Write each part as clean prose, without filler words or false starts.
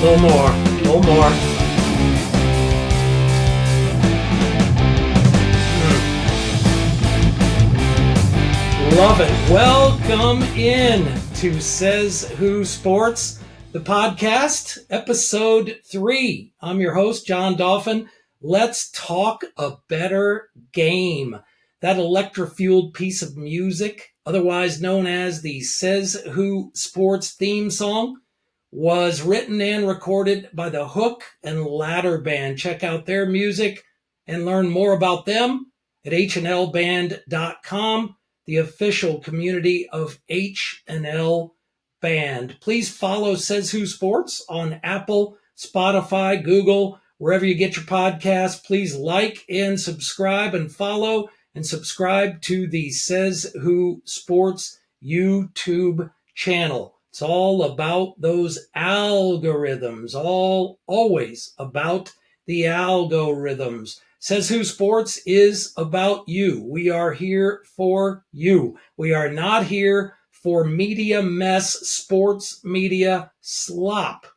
little more, a little more. Love it. Welcome in to Says Who Sports, the podcast, episode 3. I'm your host, John Dauphin. Let's talk a better game. That electro-fueled piece of music, otherwise known as the Says Who Sports theme song, was written and recorded by the Hook and Ladder Band. Check out their music and learn more about them at hnlband.com, the official community of H&L Band. Please follow Says Who Sports on Apple, Spotify, Google, wherever you get your podcasts. Please like and subscribe and follow and subscribe to the Says Who Sports YouTube channel. It's all about those algorithms, always about the algorithms. Says Who Sports is about you. We are here for you. We are not here for media mess, sports media slop,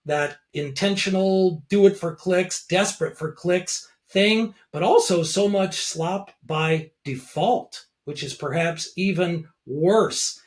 that intentional do it for clicks, desperate for clicks thing, but also so much slop by default, which is perhaps even worse.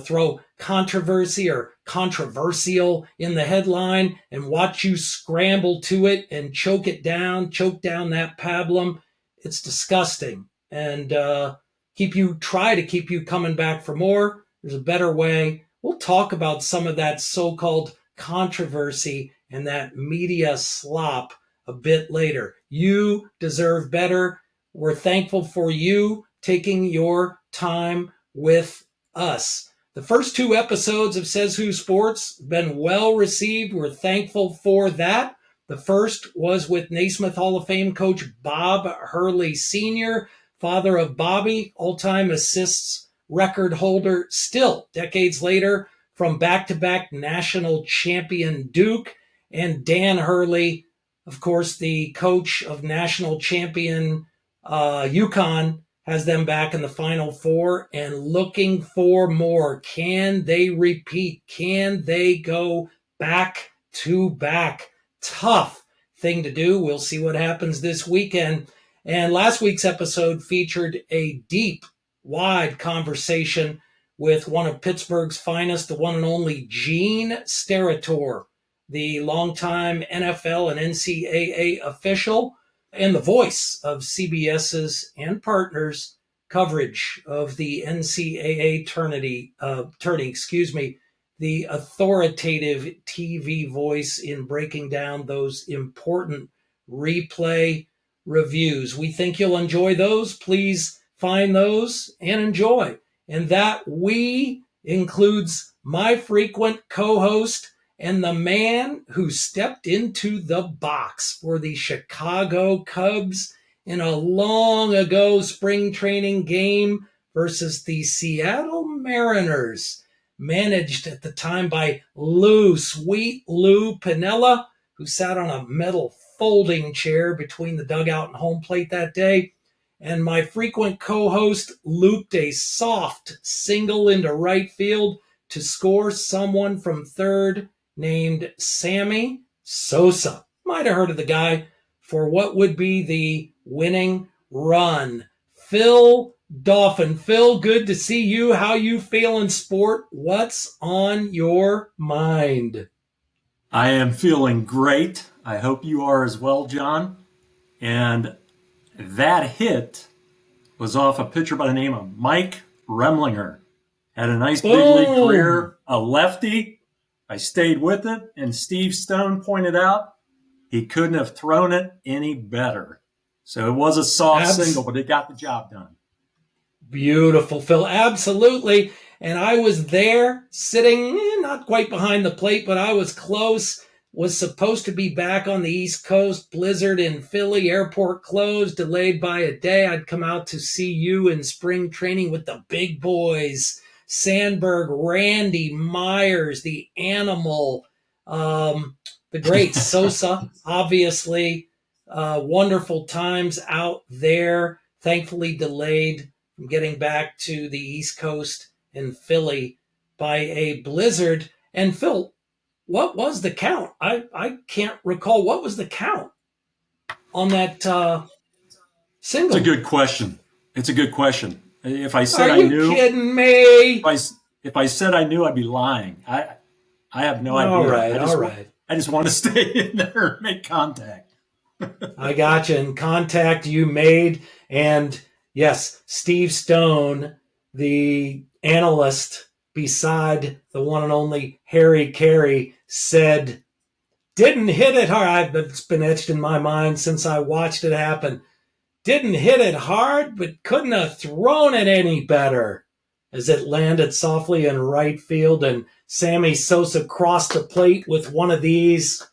Throw controversy or controversial in the headline and watch you scramble to it and choke down that pablum. It's disgusting. And try to keep you coming back for more. There's a better way. We'll talk about some of that so-called controversy and that media slop a bit later. You deserve better. We're thankful for you taking your time with us. The first 2 episodes of Says Who Sports have been well received. We're thankful for that. The first was with Naismith Hall of Fame coach Bob Hurley Sr., father of Bobby, all-time assists record holder, still decades later, from back-to-back national champion Duke, and Dan Hurley, of course, the coach of national champion UConn, has them back in the Final Four and looking for more. Can they repeat? Can they go back to back? Tough thing to do. We'll see what happens this weekend. And last week's episode featured a deep, wide conversation with one of Pittsburgh's finest, the one and only Gene Steratore, the longtime NFL and NCAA official, and the voice of CBS's and partners' coverage of the NCAA tourney, the authoritative TV voice in breaking down those important replay reviews. We think you'll enjoy those. Please find those and enjoy. And that we includes my frequent co-host and the man who stepped into the box for the Chicago Cubs in a long ago spring training game versus the Seattle Mariners, managed at the time by Sweet Lou Piniella, who sat on a metal folding chair between the dugout and home plate that day. And my frequent co-host looped a soft single into right field to score someone from third named Sammy Sosa. Might have heard of the guy for what would be the winning run. Phil Dauphin. Phil, good to see you. How you feeling, sport? What's on your mind? I am feeling great. I hope you are as well, John. And that hit was off a pitcher by the name of Mike Remlinger. Had a nice big league career, a lefty. I stayed with it, and Steve Stone pointed out he couldn't have thrown it any better. So it was a soft single, but it got the job done. Beautiful, Phil. Absolutely. And I was there sitting, not quite behind the plate, but I was close. Was supposed to be back on the East Coast. Blizzard in Philly, airport closed, delayed by a day. I'd come out to see you in spring training with the big boys. Sandberg, Randy Myers, the Animal, the great Sosa, obviously. Wonderful times out there. Thankfully delayed from getting back to the East Coast in Philly by a blizzard. And Phil, what was the count? I can't recall. What was the count on that It's a single? good question. It's a good question. If I said Are I you knew, kidding me? if I said I knew, I'd be lying. I have no All idea. right, all right. I just want to stay in there and make contact. I got you. And contact you made. And yes, Steve Stone, the analyst beside the one and only Harry Carey, said, didn't hit it hard. It's been etched in my mind since I watched it happen. Didn't hit it hard, but couldn't have thrown it any better. As it landed softly in right field, and Sammy Sosa crossed the plate with one of these.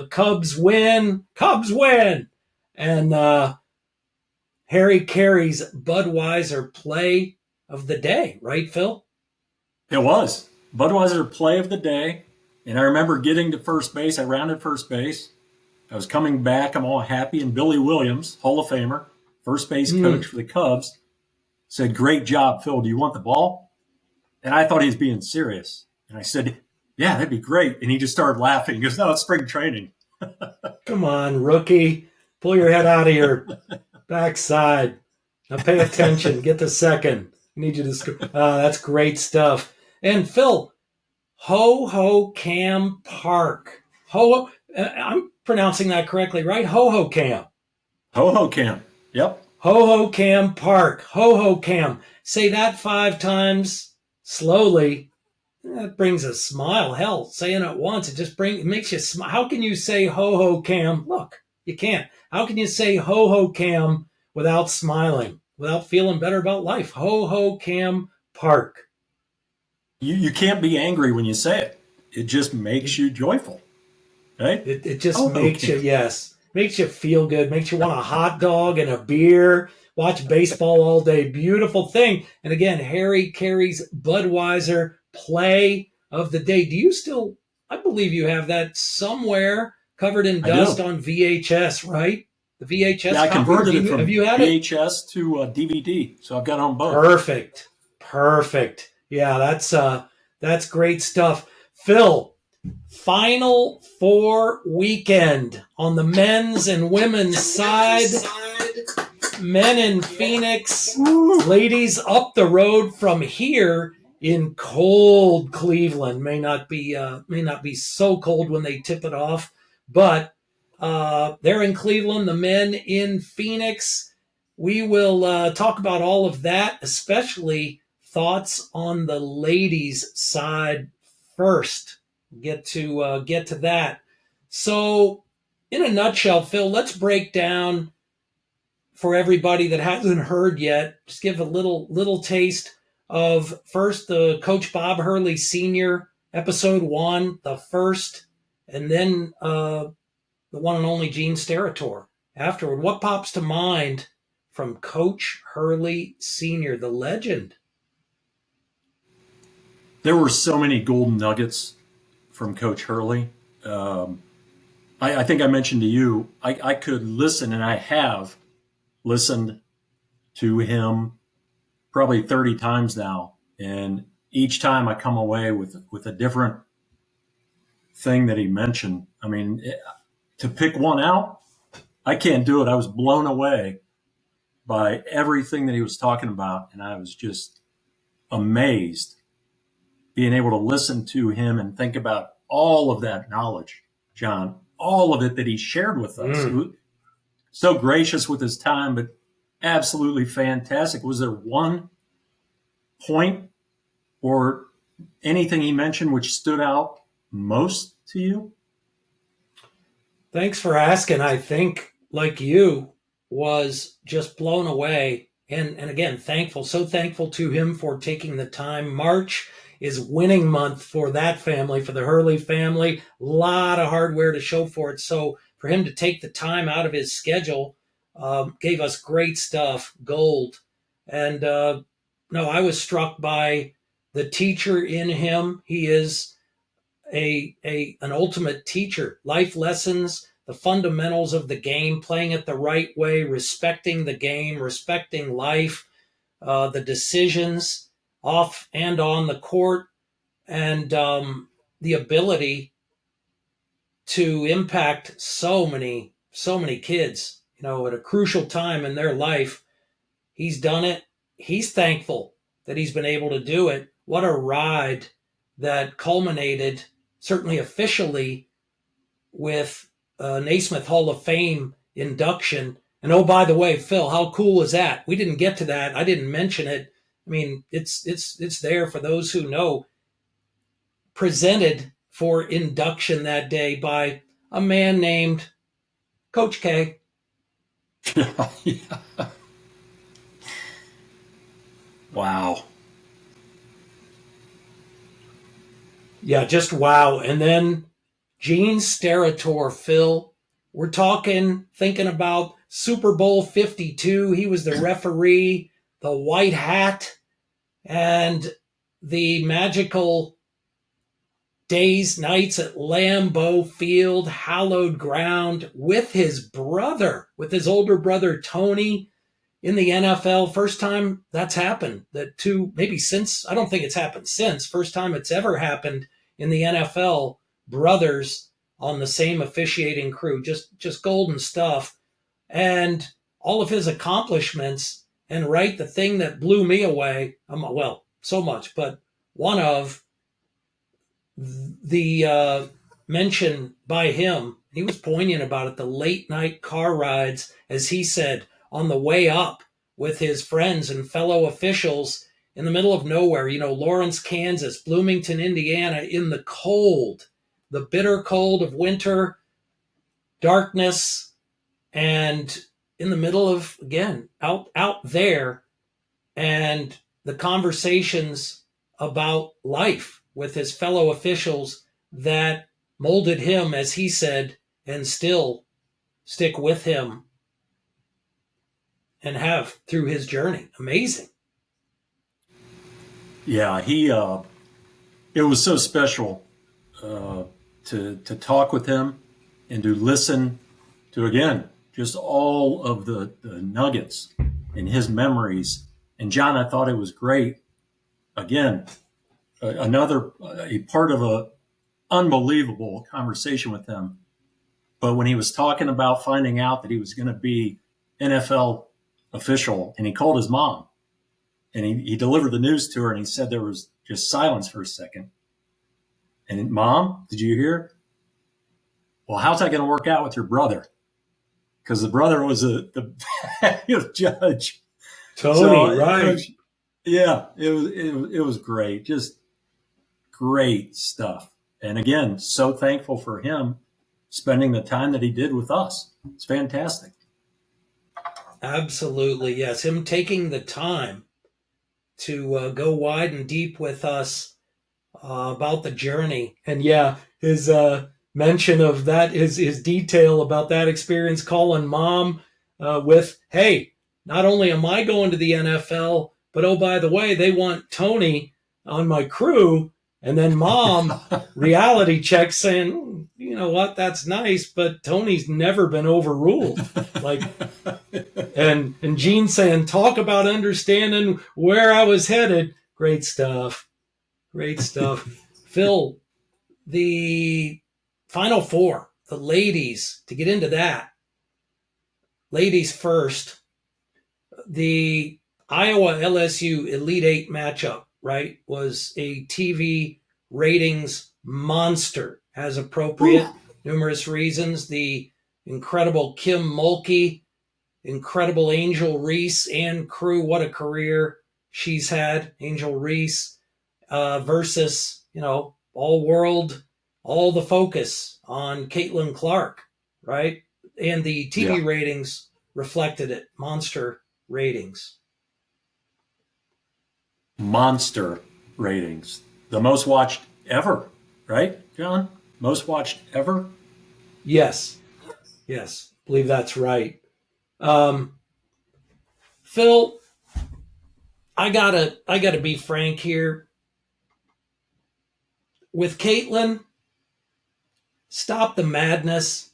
Cubs win. Cubs win. And Harry Carey's Budweiser play of the day, right, Phil? It was Budweiser play of the day. And I remember getting to first base. I rounded first base. I was coming back. I'm all happy. And Billy Williams, Hall of Famer, first base coach for the Cubs, said, "Great job, Phil. Do you want the ball?" And I thought he was being serious. And I said, "Yeah, that'd be great." And he just started laughing. He goes, "No, it's spring training." Come on, rookie. Pull your head out of your backside. Now pay attention. Get the second. I need you to score. That's great stuff. And Phil, Ho-Ho-Cam Park. I'm pronouncing that correctly, right? Ho-Ho-Cam. Ho-Ho-Cam. Yep. Ho-Ho-Cam Park. Ho-Ho-Cam. Say that 5 times slowly. That brings a smile. Hell, saying it once, it makes you smile. How can you say Ho-Ho-Cam? Look, you can't. How can you say Ho-Ho-Cam without smiling, without feeling better about life? Ho-Ho-Cam Park. You can't be angry when you say it. It just makes you joyful, right? It just makes you, yes, makes you feel good, makes you want a hot dog and a beer, watch baseball all day. Beautiful thing. And again, Harry Carey's Budweiser play of the day. Do you still, I believe you have that somewhere covered in dust on VHS, right? The VHS Yeah, I converted it from have you had VHS to DVD, so I've got on both. Perfect. Yeah, that's great stuff. Phil, Final Four weekend on the men's and women's side. Men in Phoenix, ladies up the road from here in cold Cleveland. May not be so cold when they tip it off, but they're in Cleveland. The men in Phoenix. We will talk about all of that, especially thoughts on the ladies' side first. Get to that. So, in a nutshell, Phil, let's break down for everybody that hasn't heard yet. Just give a little taste of first the Coach Bob Hurley Sr. episode 1, the first, and then the one and only Gene Steratore afterward. What pops to mind from Coach Hurley Sr., the legend? There were so many golden nuggets from Coach Hurley. I think I mentioned to you, I could listen, and I have listened to him probably 30 times now. And each time I come away with a different thing that he mentioned. I mean, to pick one out, I can't do it. I was blown away by everything that he was talking about. And I was just amazed being able to listen to him and think about all of that knowledge, John, all of it that he shared with us. So gracious with his time, but absolutely fantastic. Was there one point or anything he mentioned which stood out most to you? Thanks for asking. I think, like you, was just blown away. And again, so thankful to him for taking the time. March is winning month for that family, for the Hurley family. A lot of hardware to show for it. So for him to take the time out of his schedule, gave us great stuff, gold. And no, I was struck by the teacher in him. He is an ultimate teacher. Life lessons, the fundamentals of the game, playing it the right way, respecting the game, respecting life, the decisions off and on the court. And the ability to impact so many kids, at a crucial time in their life. He's done it. He's thankful that he's been able to do it. What a ride that culminated, certainly officially, with Naismith Hall of Fame induction. And oh, by the way, Phil, how cool was that? We didn't get to that. I didn't mention it. I mean, it's there for those who know. Presented for induction that day by a man named Coach K. Yeah. Wow. Yeah, just wow. And then Gene Steratore, Phil. We're thinking about Super Bowl 52. He was the referee, the white hat, and the magical days, nights at Lambeau Field, hallowed ground, with his older brother, Tony, in the NFL. First time that's happened. I don't think it's happened since. First time it's ever happened in the NFL, brothers on the same officiating crew. Just golden stuff. And all of his accomplishments, and the thing that blew me away, so much, but one of the mention by him, he was poignant about it, the late night car rides, as he said, on the way up with his friends and fellow officials in the middle of nowhere, Lawrence, Kansas, Bloomington, Indiana, in the cold, the bitter cold of winter, darkness, and in the middle of, again, out there, and the conversations about life with his fellow officials that molded him, as he said, and still stick with him and have through his journey. Amazing. Yeah, it was so special to talk with him and to listen to, again, just all of the nuggets in his memories. And John, I thought it was great. Again, a part of a unbelievable conversation with him. But when he was talking about finding out that he was going to be NFL official, and he called his mom, and he delivered the news to her, and he said there was just silence for a second. And, Mom, did you hear? Well, how's that going to work out with your brother? Because the brother was the judge. Tony, right. It was great. Just great stuff. And again, so thankful for him spending the time that he did with us. It's fantastic. Absolutely, yes. Him taking the time to go wide and deep with us about the journey. And his mention of that, his detail about that experience, calling Mom with, hey, not only am I going to the NFL, but oh, by the way, they want Tony on my crew. And then Mom, reality check, saying, you know what, that's nice, but Tony's never been overruled. And Gene saying, talk about understanding where I was headed. Great stuff. Phil, the Final Four, the ladies, to get into that. Ladies first, the Iowa LSU Elite Eight matchup, right, was a TV ratings monster, as appropriate. Ooh. Numerous reasons. The incredible Kim Mulkey, incredible Angel Reese and crew. What a career she's had, Angel Reese, versus, all world, all the focus on Caitlin Clark, right? And the TV ratings reflected it. Monster ratings. Monster ratings. The most watched ever, right, John? Most watched ever? Yes. Believe that's right. Phil, I gotta be frank here. With Caitlin, stop the madness.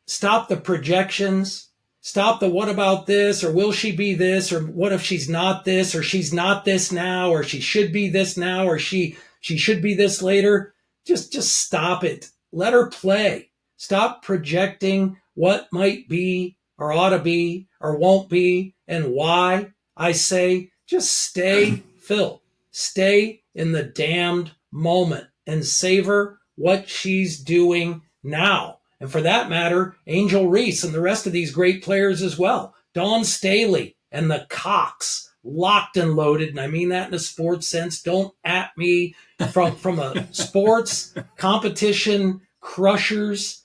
Stop the projections. Stop the what about this, or will she be this, or what if she's not this, or she's not this now, or she should be this now, or she should be this later. Just stop it. Let her play. Stop projecting what might be or ought to be or won't be and why. I say just stay, Phil. Stay in the damned moment and savor what she's doing now. And for that matter, Angel Reese and the rest of these great players as well. Dawn Staley and the Cox, locked and loaded, and I mean that in a sports sense. Don't at me from a sports competition crushers.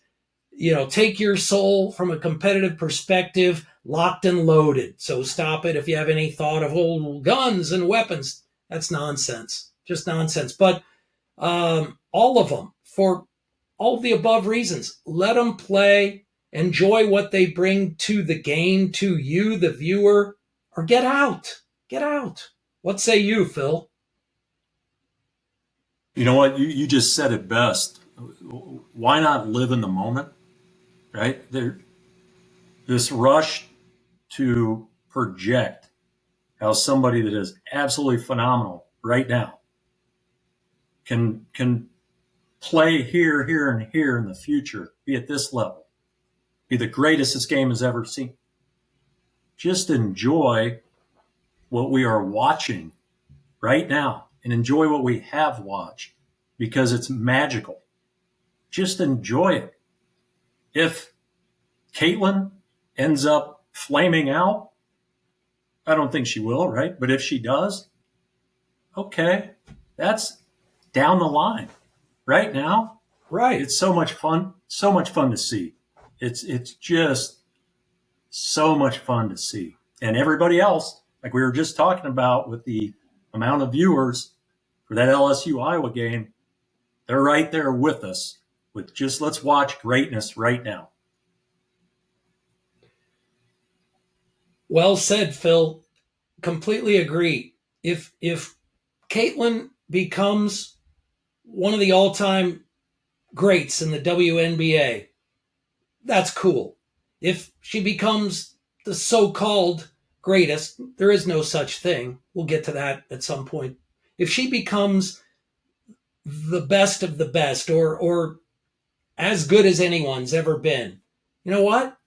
Take your soul from a competitive perspective, locked and loaded. So stop it if you have any thought of old guns and weapons. That's nonsense, just nonsense. But all of them, for all of the above reasons, let them play, enjoy what they bring to the game, to you, the viewer, or get out. Get out. What say you, Phil? You know what? You just said it best. Why not live in the moment, right? This rush to project how somebody that is absolutely phenomenal right now can play here, and here in the future, be at this level, be the greatest this game has ever seen. Just enjoy what we are watching right now and enjoy what we have watched because it's magical. Just enjoy it. If Caitlin ends up flaming out, I don't think she will, right? But if she does, okay, that's down the line. Right now, right, it's so much fun to see. It's just so much fun to see. And everybody else, like we were just talking about with the amount of viewers for that LSU Iowa game, they're right there with us with just let's watch greatness right now. Well said, Phil. Completely agree. If Caitlin becomes one of the all-time greats in the WNBA, that's cool. If she becomes the so-called greatest, there is no such thing. We'll get to that at some point. If she becomes the best of the best or as good as anyone's ever been, you know what?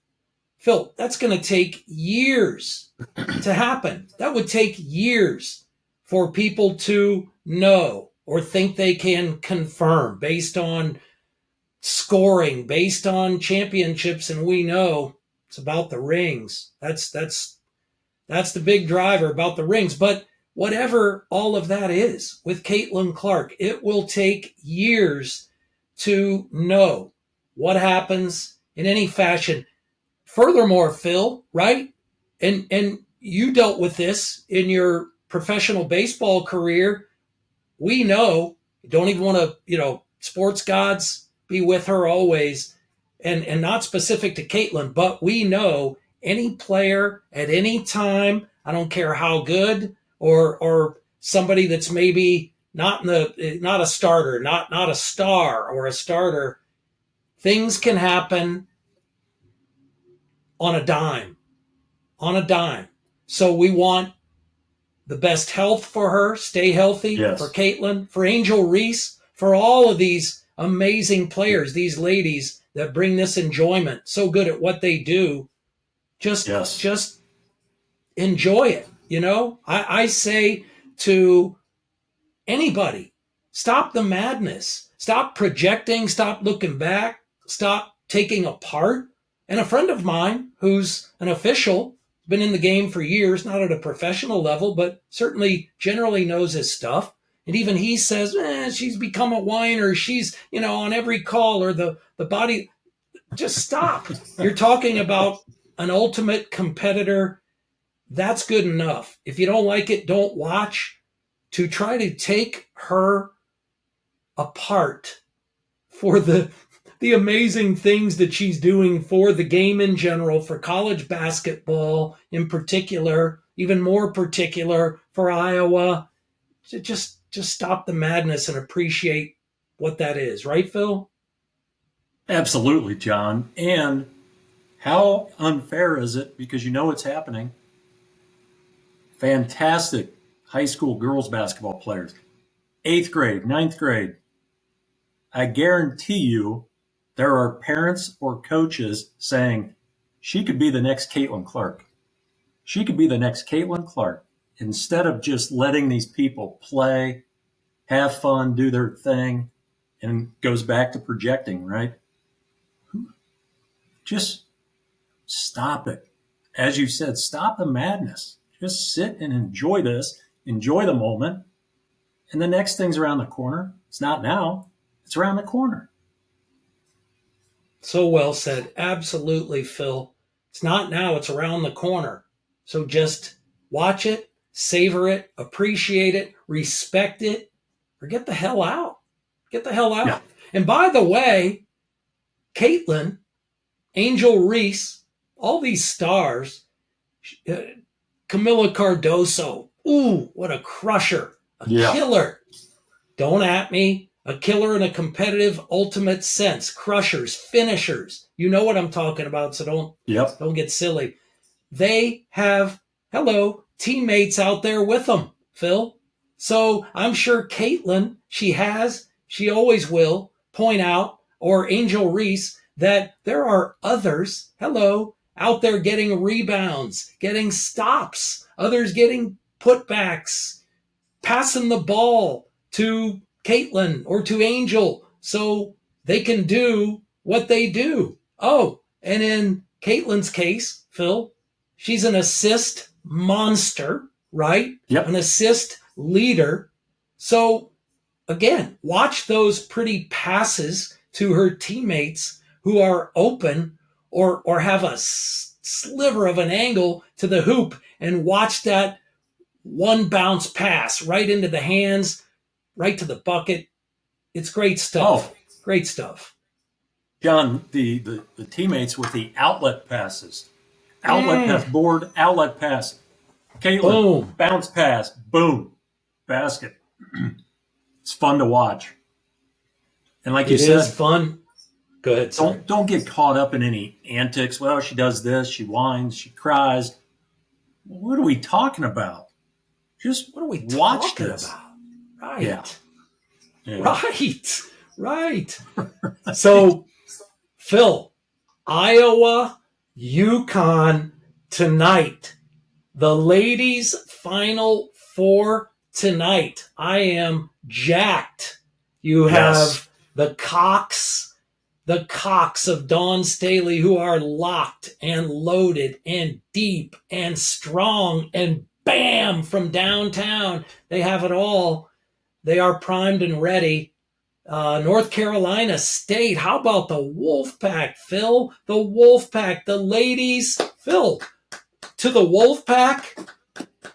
Phil, that's going to take years to happen. That would take years for people to know or think they can confirm based on scoring, based on championships. And we know it's about the rings. That's the big driver, about the rings. But whatever all of that is with Caitlin Clark, it will take years to know what happens in any fashion. Furthermore, Phil, right? And you dealt with this in your professional baseball career. We know, don't even want to, sports gods be with her always, and not specific to Caitlin, but we know any player at any time, I don't care how good or somebody that's maybe not a starter, not a star or a starter, things can happen on a dime. So we want the best health for her, stay healthy, yes, for Caitlin, for Angel Reese, for all of these amazing players, these ladies that bring this enjoyment, so good at what they do. Just enjoy it. I say to anybody, stop the madness, stop projecting, stop looking back, stop taking apart. And a friend of mine who's an official, been in the game for years, not at a professional level, but certainly generally knows his stuff. And even he says, she's become a whiner. She's, on every call, or the body. Just stop. You're talking about an ultimate competitor. That's good enough. If you don't like it, don't watch. To try to take her apart for the amazing things that she's doing for the game in general, for college basketball in particular, even more particular for Iowa, just stop the madness and appreciate what that is. Right, Phil? Absolutely, John. And how unfair is it? Because it's happening. Fantastic high school girls basketball players. 8th grade, 9th grade. I guarantee you there are parents or coaches saying, she could be the next Caitlin Clark. She could be the next Caitlin Clark. Instead of just letting these people play, have fun, do their thing, and goes back to projecting, right? Just stop it. As you said, stop the madness. Just sit and enjoy this, enjoy the moment. And the next thing's around the corner. It's not now, it's around the corner. So well said. Absolutely, Phil. It's not now, it's around the corner. So just watch it, savor it, appreciate it, respect it, or get the hell out. Get the hell out. Yeah. And by the way, Caitlin, Angel Reese, all these stars, Camila Cardoso, ooh, what a crusher, a killer. Don't at me. A killer in a competitive ultimate sense. Crushers, finishers. You know what I'm talking about, so don't get silly. They have, teammates out there with them, Phil. So I'm sure Caitlin, she always will point out, or Angel Reese, that there are others, out there getting rebounds, getting stops, others getting putbacks, passing the ball to Caitlin or to Angel so they can do what they do. Oh, and in Caitlin's case, Phil, she's an assist monster, right? Yep. An assist leader. So again, watch those pretty passes to her teammates who are open or have a sliver of an angle to the hoop, and watch that one bounce pass right into the hands, right to the bucket. It's great stuff. Oh. Great stuff. John, the teammates with the outlet passes. Outlet pass, board, outlet pass. Caitlin, Boom. Bounce pass, boom, basket. It's fun to watch. And like you said, it is fun. Go ahead. Don't get caught up in any antics. Well, she does this, she whines, she cries. What are we talking about? Just what are we watch talking this. about? Right. Yeah. Right. So, Phil, Iowa, UConn tonight. The ladies' Final Four tonight. I am jacked. You have the cocks of Dawn Staley, who are locked and loaded and deep and strong and bam from downtown. They have it all. They are primed and ready. North Carolina State. How about the Wolfpack, Phil? The Wolfpack, the ladies, Phil, to the Wolfpack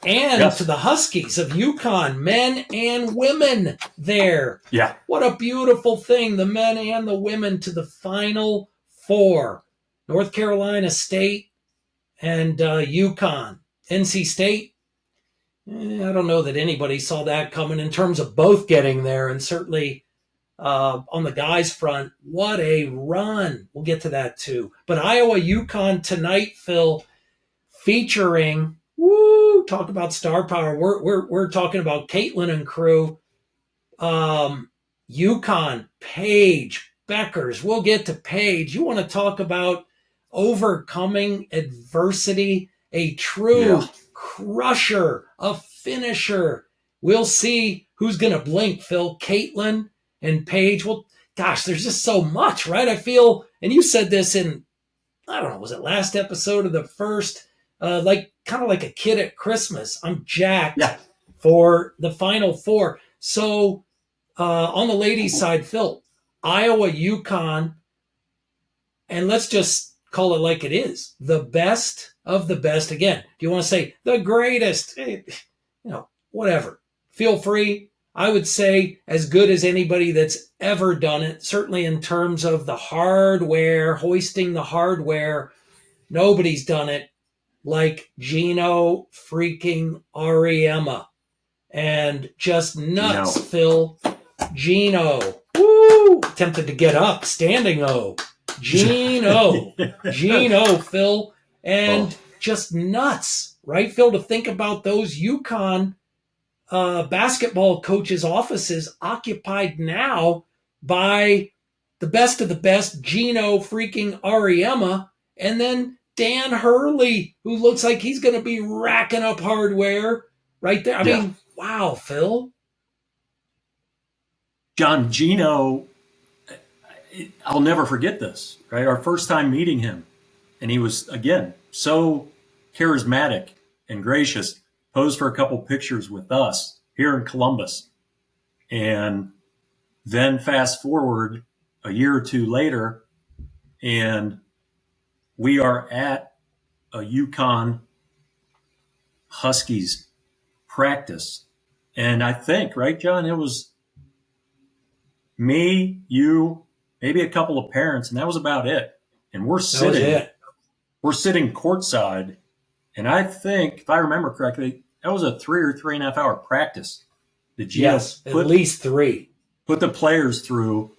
and to the Huskies of UConn, men and women there. Yeah. What a beautiful thing, the men and the women to the Final Four. North Carolina State and UConn. NC State, I don't know that anybody saw that coming in terms of both getting there, and certainly on the guys' front, what a run. We'll get to that too. But Iowa, UConn tonight, Phil, featuring, talk about star power. We're talking about Caitlin and crew. UConn, Paige, Bueckers. We'll get to Paige. You want to talk about overcoming adversity, a true crusher, a finisher. We'll see who's going to blink, Phil. Caitlin and Paige. Well, gosh, there's just so much, right? I feel, and you said this in, I don't know, was it last episode of the first, kind of like a kid at Christmas. I'm jacked for the Final Four. So on the ladies' side, Phil, Iowa, UConn, and let's just call it like it is. The best of the best. Again, do you want to say the greatest? Whatever. Feel free. I would say as good as anybody that's ever done it, certainly in terms of the hardware, hoisting the hardware. Nobody's done it like Geno freaking Auriemma. And just nuts, Phil. Geno. Woo! Tempted to get up, standing O. Geno, Phil. And just nuts, right, Phil, to think about those UConn basketball coaches' offices occupied now by the best of the best, Geno freaking Auriemma, and then Dan Hurley, who looks like he's going to be racking up hardware right there. I mean, wow, Phil. John, Geno, I'll never forget this, right? Our first time meeting him. And he was, again, so charismatic and gracious, posed for a couple pictures with us here in Columbus. And then fast forward a year or two later, and we are at a UConn Huskies practice. And I think, right, John, it was me, you, maybe a couple of parents, and that was about it. And we're sitting courtside. And I think, if I remember correctly, that was a 3 or 3.5 hour practice. Yes, at least 3. Put the players through.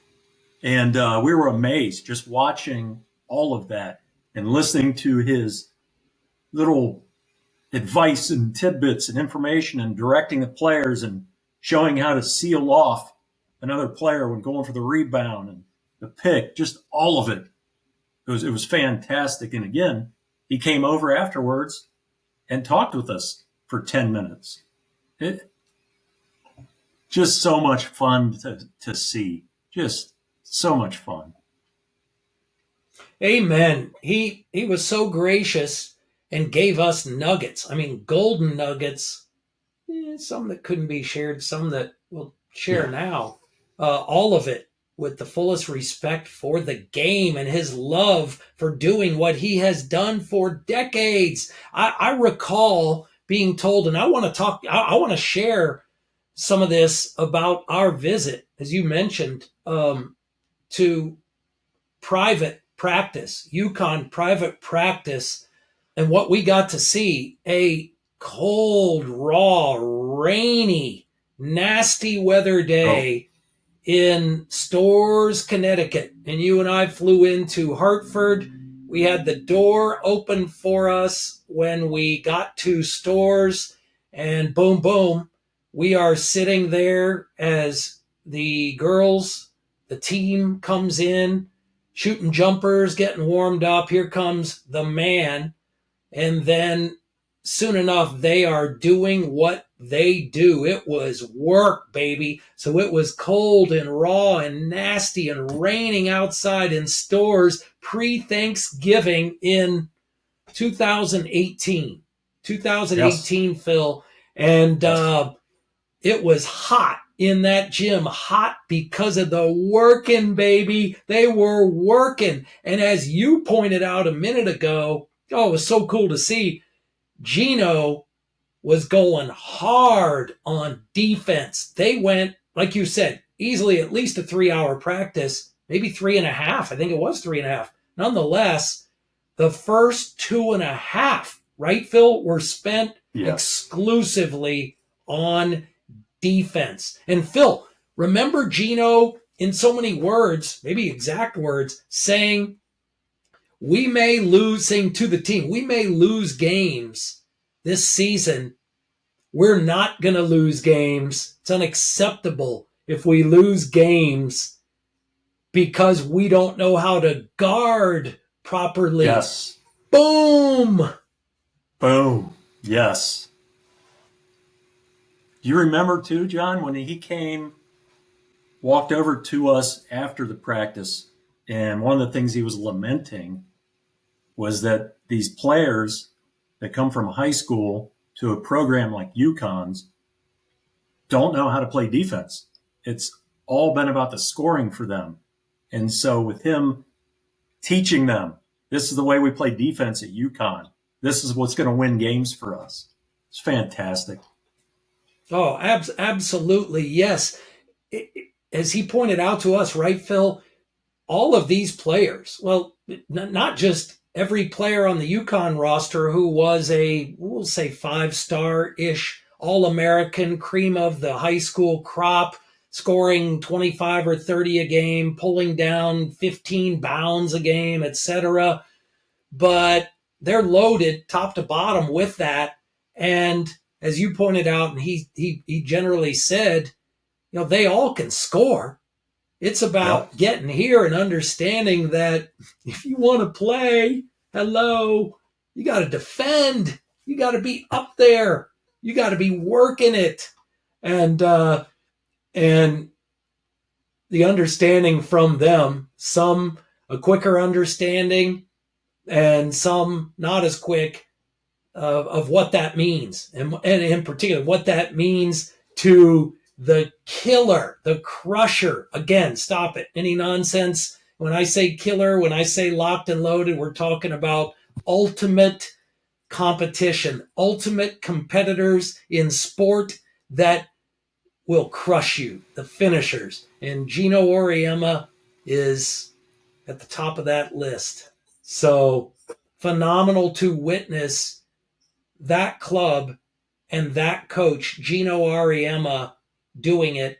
And we were amazed just watching all of that and listening to his little advice and tidbits and information and directing the players and showing how to seal off another player when going for the rebound and the pick, just all of it. It was fantastic. And again, he came over afterwards and talked with us for 10 minutes. Just so much fun to see. Just so much fun. Amen. He was so gracious and gave us nuggets. I mean, golden nuggets. Some that couldn't be shared, some that we'll share now. All of it with the fullest respect for the game and his love for doing what he has done for decades. I recall being told, and I want to share some of this about our visit, as you mentioned, to private practice, UConn private practice, and what we got to see, a cold, raw, rainy, nasty weather day in Storrs, Connecticut. And you and I flew into Hartford. We had the door open for us when we got to Storrs, and boom, boom, we are sitting there as the girls, the team comes in, shooting jumpers, getting warmed up. Here comes the man. And then soon enough, they are doing what they do. It was work, baby. So it was cold and raw and nasty and raining outside in Storrs pre-Thanksgiving in 2018. 2018, yes. Phil. And it was hot in that gym, hot because of the working, baby. They were working. And as you pointed out a minute ago, it was so cool to see. Geno was going hard on defense. They went, like you said, easily at least a 3-hour practice, maybe 3.5. I think it was 3.5. Nonetheless, the first 2.5, right, Phil, were spent exclusively on defense. And Phil, remember Geno in so many words, maybe exact words, saying, we may lose, saying to the team, we may lose games this season. We're not going to lose games. It's unacceptable if we lose games because we don't know how to guard properly. Yes. Boom. Boom. Yes. You remember too, John, when he came, walked over to us after the practice, and one of the things he was lamenting was that these players that come from high school to a program like UConn's don't know how to play defense. It's all been about the scoring for them. And so with him teaching them, this is the way we play defense at UConn. This is what's going to win games for us. It's fantastic. Oh, absolutely. Yes. As he pointed out to us, right, Phil, all of these players, well, not just every player on the UConn roster who was we'll say 5-star-ish All-American, cream of the high school crop, scoring 25 or 30 a game, pulling down 15 bounds a game, etc. But they're loaded top to bottom with that. And as you pointed out, and he generally said, they all can score. It's about getting here and understanding that if you want to play, you got to defend. You got to be up there. You got to be working it. And the understanding from them, some a quicker understanding and some not as quick of what that means. And in particular, what that means to the killer, the crusher. Again, stop it. Any nonsense. When I say killer, when I say locked and loaded, we're talking about ultimate competition, ultimate competitors in sport that will crush you, the finishers. And Geno Auriemma is at the top of that list. So phenomenal to witness that club and that coach, Geno Auriemma, doing it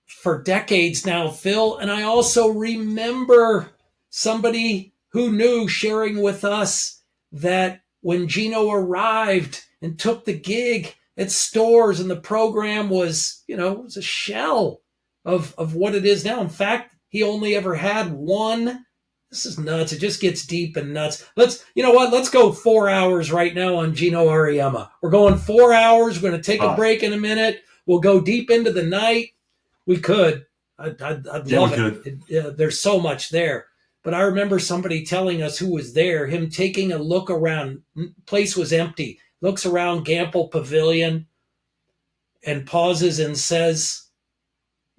for decades now, Phil. And I also remember somebody who knew sharing with us that when Geno arrived and took the gig at Stores and the program was, it was a shell of what it is now. In fact, he only ever had one. This is nuts. It just gets deep and nuts. Let's go 4 hours right now on Geno Auriemma. We're going 4 hours. We're going to take a break in a minute. We'll go deep into the night. We could. I'd love it. There's so much there. But I remember somebody telling us who was there, him taking a look around. Place was empty. Looks around Gamble Pavilion and pauses and says,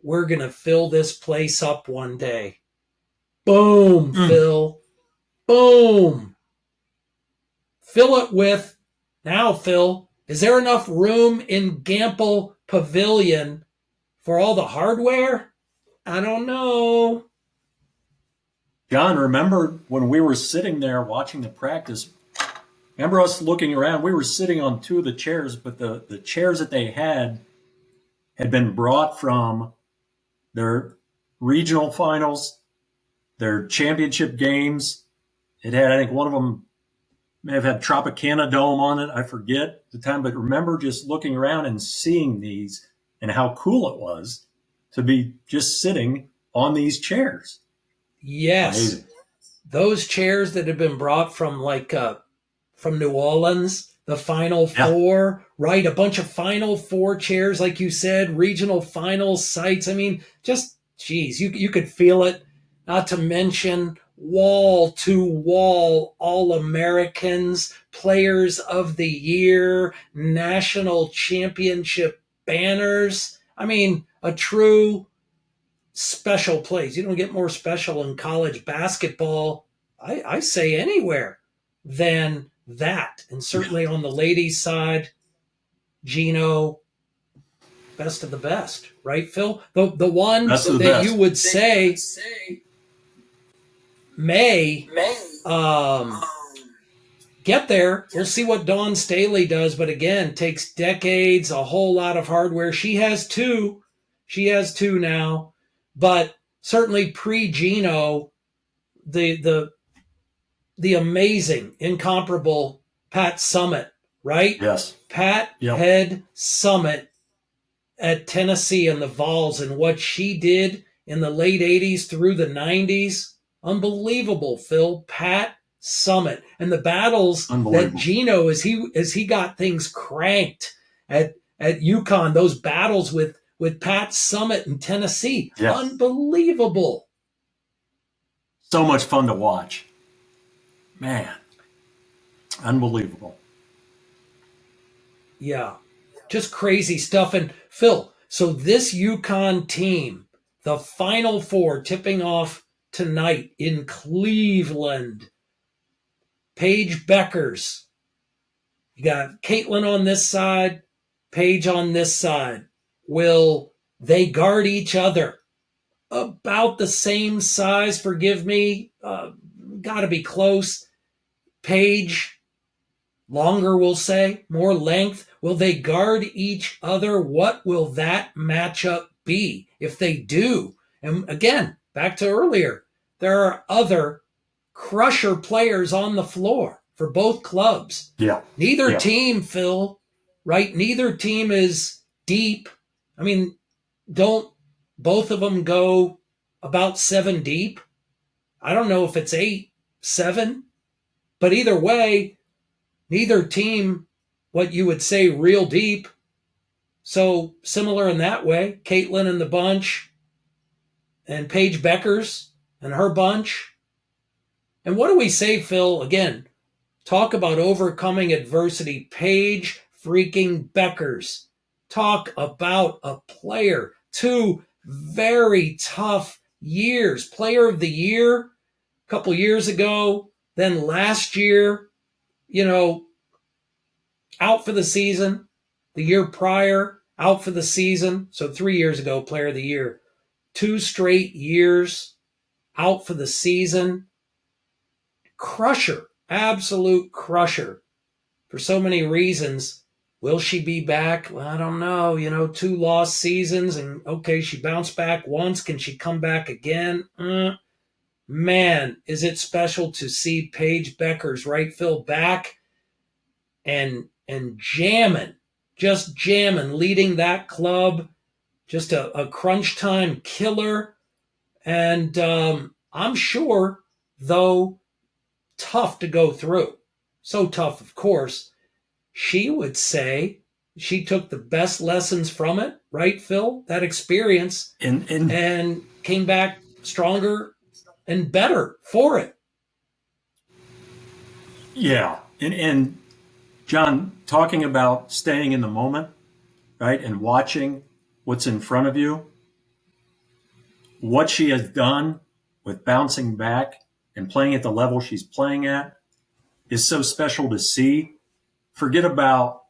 "We're going to fill this place up one day." Boom, Phil. Boom. Fill it with, now, Phil, is there enough room in Gamble Pavilion for all the hardware? I don't know. John, remember when we were sitting there watching the practice? Remember us looking around? We were sitting on two of the chairs, but the chairs that they had been brought from their regional finals, their championship games. It had, I think one of them may have had Tropicana Dome on it. I forget the time, but remember just looking around and seeing these and how cool it was to be just sitting on these chairs. Yes. Amazing. Those chairs that have been brought from from New Orleans, the Final Four, right? A bunch of Final Four chairs, like you said, regional final sites. I mean, just, geez, you could feel it. Not to mention wall-to-wall All-Americans, Players of the Year, National Championship banners. I mean, a true special place. You don't get more special in college basketball, I say anywhere, than that. And certainly on the ladies' side, Geno, best of the best, right, Phil? The one that you would say may get there. We'll see what Dawn Staley does, but again, takes decades, a whole lot of hardware. She has two. She has two now, but certainly pre-Geno, the amazing, incomparable Pat Summitt, right? Yes. Pat Head Summitt at Tennessee and the Vols, and what she did in the late 80s through the 90s. Unbelievable, Phil. Pat Summitt. And the battles that Geno, as he got things cranked at UConn, those battles with Pat Summitt in Tennessee. Yes. Unbelievable. So much fun to watch. Man. Unbelievable. Yeah. Just crazy stuff. And Phil, so this UConn team, the Final Four tipping off tonight in Cleveland. Paige Bueckers. You got Caitlin on this side, Paige on this side. Will they guard each other? About the same size, forgive me. Got to be close. Paige, longer, we'll say, more length. Will they guard each other? What will that matchup be if they do? And again, back to earlier, there are other crusher players on the floor for both clubs. Yeah. Neither team, Phil, right? Neither team is deep. I mean, don't both of them go about 7 deep. I don't know if it's 8, 7, but either way, neither team, what you would say, real deep. So similar in that way. Caitlin and the bunch, and Paige Bueckers and her bunch. And what do we say, Phil? Again, talk about overcoming adversity. Paige freaking Bueckers. Talk about a player. 2 very tough years. Player of the year a couple years ago. Then last year, out for the season. The year prior, out for the season. So 3 years ago, player of the year. 2 straight years out for the season. Crusher. Absolute crusher. For so many reasons. Will she be back? Well, I don't know. 2 lost seasons, and okay, she bounced back once. Can she come back again? Man, is it special to see Paige Bueckers, right, Phil, back and jamming, just jamming, leading that club, just a crunch time killer. And I'm sure, though, tough to go through. So tough, of course. She would say she took the best lessons from it, right, Phil? That experience, and came back stronger and better for it. Yeah. And John, talking about staying in the moment, right, and watching what's in front of you, what she has done with bouncing back and playing at the level she's playing at is so special to see. Forget about,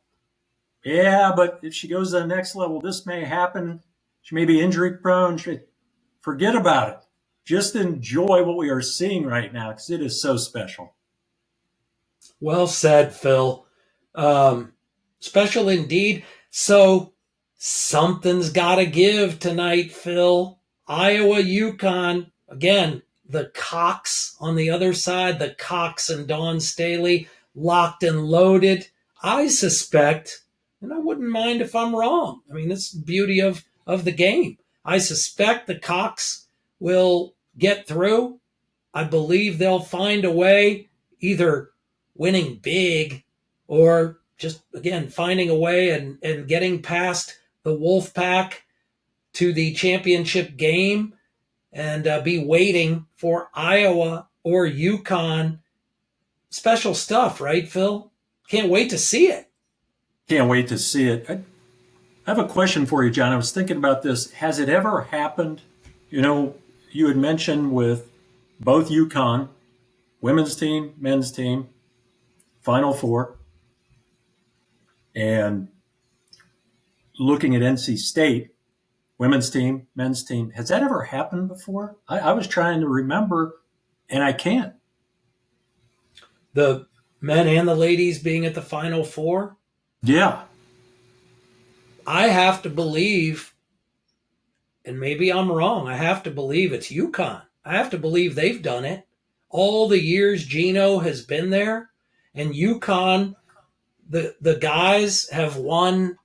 but if she goes to the next level, this may happen. She may be injury prone. Forget about it. Just enjoy what we are seeing right now because it is so special. Well said, Phil. Special indeed. So something's got to give tonight, Phil. Iowa, UConn. Again, the Cox on the other side, the Cox and Dawn Staley, locked and loaded. I suspect, and I wouldn't mind if I'm wrong. I mean, that's the beauty of the game. I suspect the Cox will get through. I believe they'll find a way, either winning big or just, again, finding a way and getting past the Wolfpack to the championship game and be waiting for Iowa or UConn. Special stuff, right, Phil? Can't wait to see it. Can't wait to see it. I have a question for you, John. I was thinking about this. Has it ever happened? You had mentioned with both UConn, women's team, men's team, Final Four, and looking at NC State, women's team, men's team. Has that ever happened before? I was trying to remember, and I can't. The men and the ladies being at the Final Four? Yeah. I have to believe, and maybe I'm wrong, I have to believe it's UConn. I have to believe they've done it. All the years Geno has been there, and UConn, the guys have won,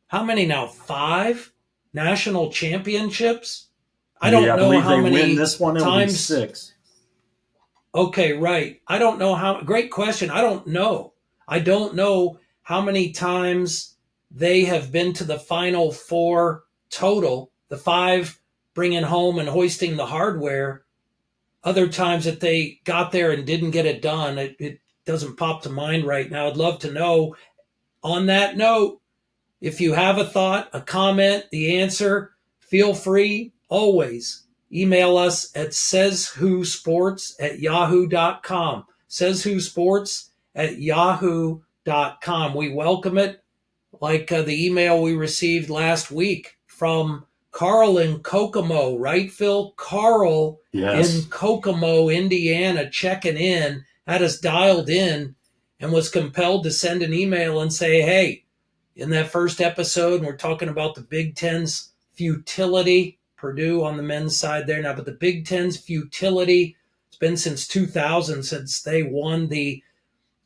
how many now? 5 national championships? I don't know how many win this one, times. 6. Okay, right. I don't know how. Great question. I don't know. I don't know how many times they have been to the Final Four total, the 5 bringing home and hoisting the hardware. Other times that they got there and didn't get it done, it doesn't pop to mind right now. I'd love to know. On that note, if you have a thought, a comment, the answer, feel free, always email us at sayswhosports@yahoo.com. sayswhosports@yahoo.com. We welcome it, like the email we received last week from Carl in Kokomo, right, Phil? Carl Yes. in Kokomo, Indiana, checking in, had us dialed in, and was compelled to send an email and say, hey, in that first episode, we're talking about the Big Ten's futility, Purdue on the men's side there now, but the Big Ten's futility, it's been since 2000 since they won the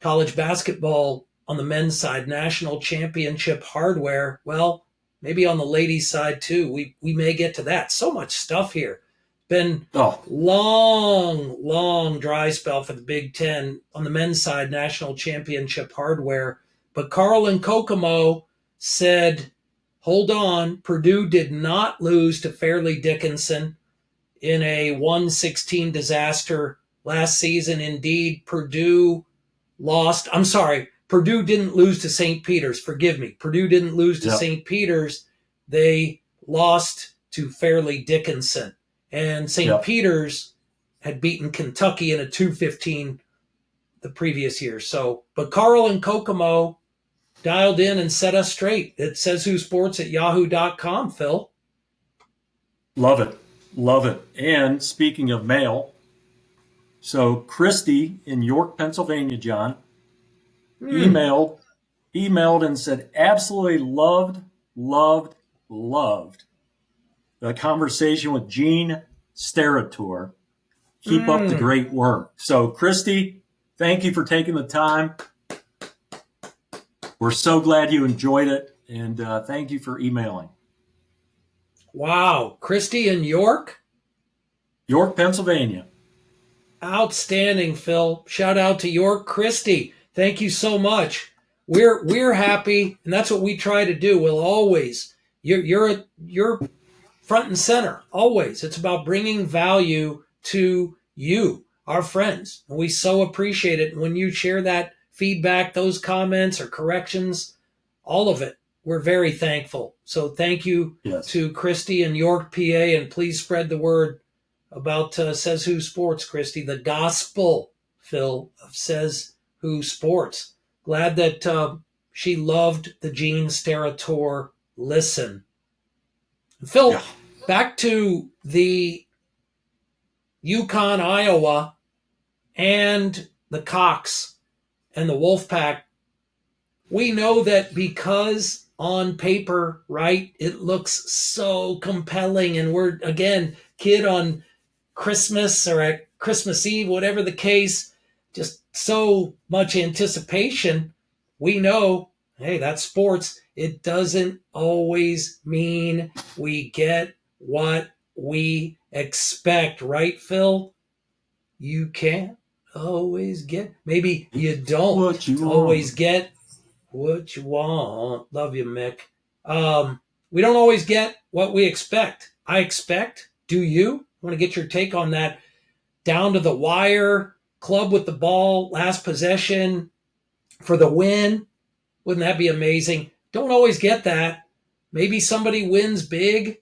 college basketball on the men's side national championship hardware. Well, maybe on the ladies' side too. We may get to that. So much stuff here. Been long dry spell for the Big Ten on the men's side, national championship hardware. But Carl in Kokomo said, hold on, Purdue did not lose to Fairleigh Dickinson in a 1-16 disaster last season. Indeed, Purdue didn't lose to St. Peter's. Forgive me. Purdue didn't lose to St. Peter's. They lost to Fairleigh Dickinson. And St. Peter's had beaten Kentucky in a 2-15 the previous year. But Carl in Kokomo dialed in and set us straight. It says Who Sports at yahoo.com, Phil. Love it. Love it. And speaking of mail, so Christy in York, Pennsylvania, John, emailed and said, absolutely loved the conversation with Gene Steratore. Keep up the great work. So, Christy, thank you for taking the time. We're so glad you enjoyed it, and thank you for emailing. Wow. Christy in York? York, Pennsylvania. Outstanding, Phil. Shout out to York. Christy, thank you so much. We're happy, and that's what we try to do. We'll always, you're front and center, always. It's about bringing value to you, our friends. And we so appreciate it. And when you share that feedback, those comments or corrections, all of it, we're very thankful. So thank you to Christy in York, PA, and please spread the word about Says Who Sports, Christy, the gospel, Phil, of Says Who Sports. Glad that she loved the Gene Steratore listen. Phil, back to the UConn, Iowa, and the Cox and the Wolfpack. We know that because on paper, right, it looks so compelling, and we're, again, kid on Christmas or at Christmas Eve, whatever the case, just so much anticipation. We know, hey, that's sports. It doesn't always mean we get what we expect, right, Phil? You can't always get, maybe you don't always get what you want. Love you, Mick. We don't always get what we expect. I expect. Do you? I want to get your take on that. Down to the wire, club with the ball, last possession for the win. Wouldn't that be amazing? Don't always get that. Maybe somebody wins big.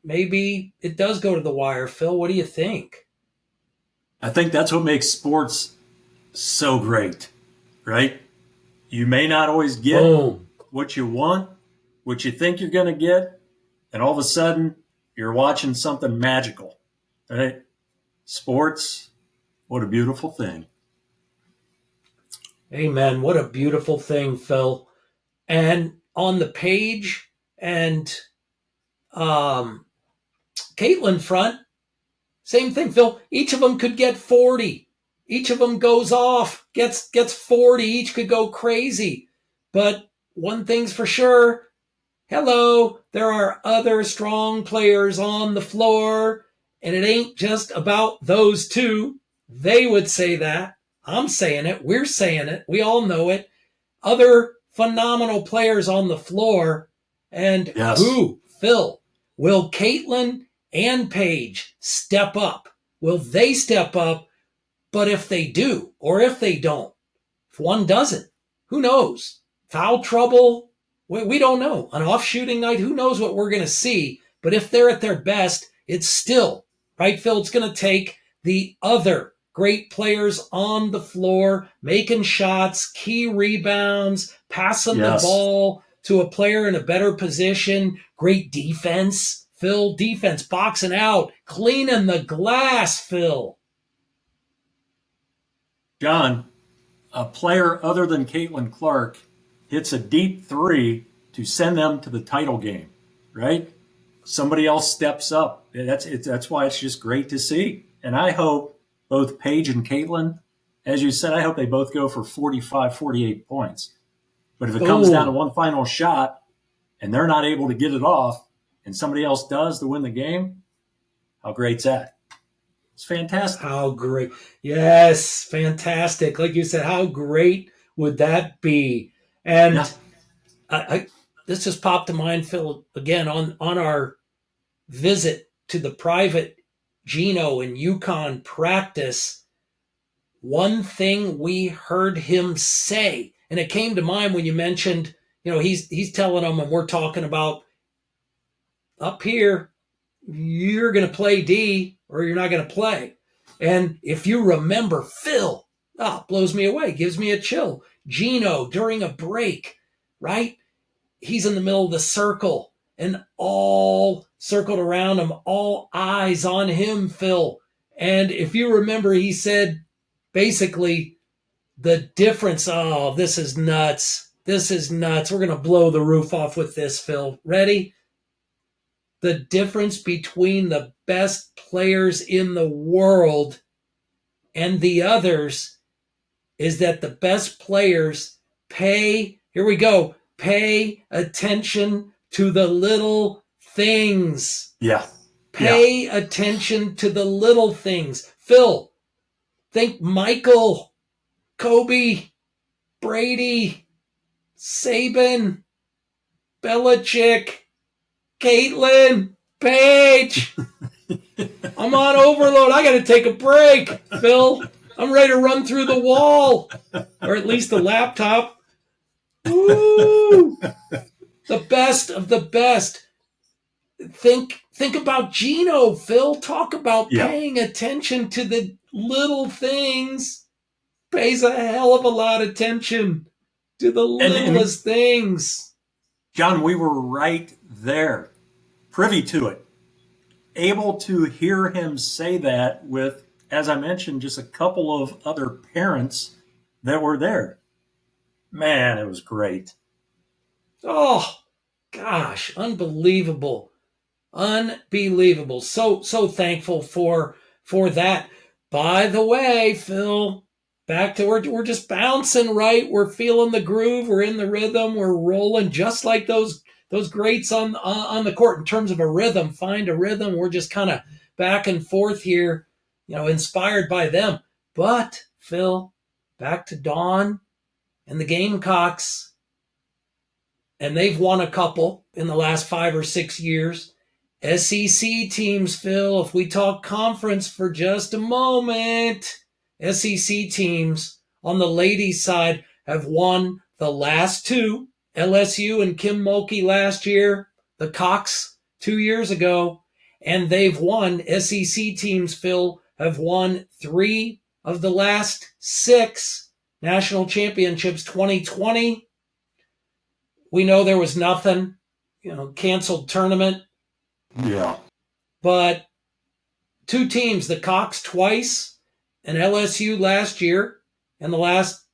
Maybe it does go to the wire. Phil, what do you think? I think that's what makes sports so great, right? You may not always get what you want, what you think you're going to get, and all of a sudden you're watching something magical, right? Sports, what a beautiful thing. Amen. What a beautiful thing, Phil. And on the Paige and Caitlin front, same thing, Phil. Each of them could get 40. Each of them goes off, gets 40. Each could go crazy. But one thing's for sure. Hello, there are other strong players on the floor, and it ain't just about those two. They would say that. I'm saying it. We're saying it. We all know it. Other phenomenal players on the floor. And who, Phil, will Caitlin and Paige step up? Will they step up? But if they do, or if they don't, if one doesn't, who knows? Foul trouble? We don't know. An off shooting night, who knows what we're going to see? But if they're at their best, it's still, right, Phil? It's going to take the other great players on the floor, making shots, key rebounds, passing the ball to a player in a better position, great defense, Phil, defense, boxing out, cleaning the glass, Phil. John, a player other than Caitlin Clark hits a deep three to send them to the title game, right? Somebody else steps up. That's why it's just great to see. And I hope both Paige and Caitlin, as you said, I hope they both go for 45, 48 points. But if it comes down to one final shot and they're not able to get it off and somebody else does to win the game, how great's that? It's fantastic. How great. Yes, fantastic. Like you said, how great would that be? And Yeah. this just popped to mind, Phil, again, on our visit to the private Geno and UConn practice. One thing we heard him say, and it came to mind when you mentioned, he's telling them, and we're talking about up here, you're going to play D or you're not going to play. And if you remember, Phil, blows me away, gives me a chill. Geno, during a break, right? He's in the middle of the circle and all circled around him, all eyes on him, Phil. And if you remember, he said basically the difference, this is nuts. This is nuts. We're going to blow the roof off with this, Phil. Ready? The difference between the best players in the world and the others is that the best players pay attention to the little things. Yeah. Pay attention to the little things. Phil, think Michael, Kobe, Brady, Saban, Belichick, Caitlin, Paige. I'm on overload. I got to take a break, Phil. I'm ready to run through the wall, or at least the laptop. Woo! The best of the best. Think about Geno, Phil. Talk about paying attention to the little things. Pays a hell of a lot of attention to the littlest things. John, we were right there, privy to it, able to hear him say that with, as I mentioned, just a couple of other parents that were there. Man, it was great. Oh, gosh, unbelievable. Unbelievable. So thankful for that. By the way, Phil, back to we're just bouncing, right? We're feeling the groove. We're in the rhythm. We're rolling just like those greats on the court in terms of a rhythm. Find a rhythm. We're just kind of back and forth here, inspired by them. But, Phil, back to Dawn and the Gamecocks. And they've won a couple in the last 5 or 6 years. SEC teams, Phil, if we talk conference for just a moment, SEC teams on the ladies' side have won the last 2. LSU and Kim Mulkey last year, the Cox 2 years ago, and they've won, SEC teams, Phil, have won 3 of the last 6 national championships. 2020, we know there was nothing, canceled tournament. Yeah. But 2 teams, the Cox twice and LSU last year, and the last,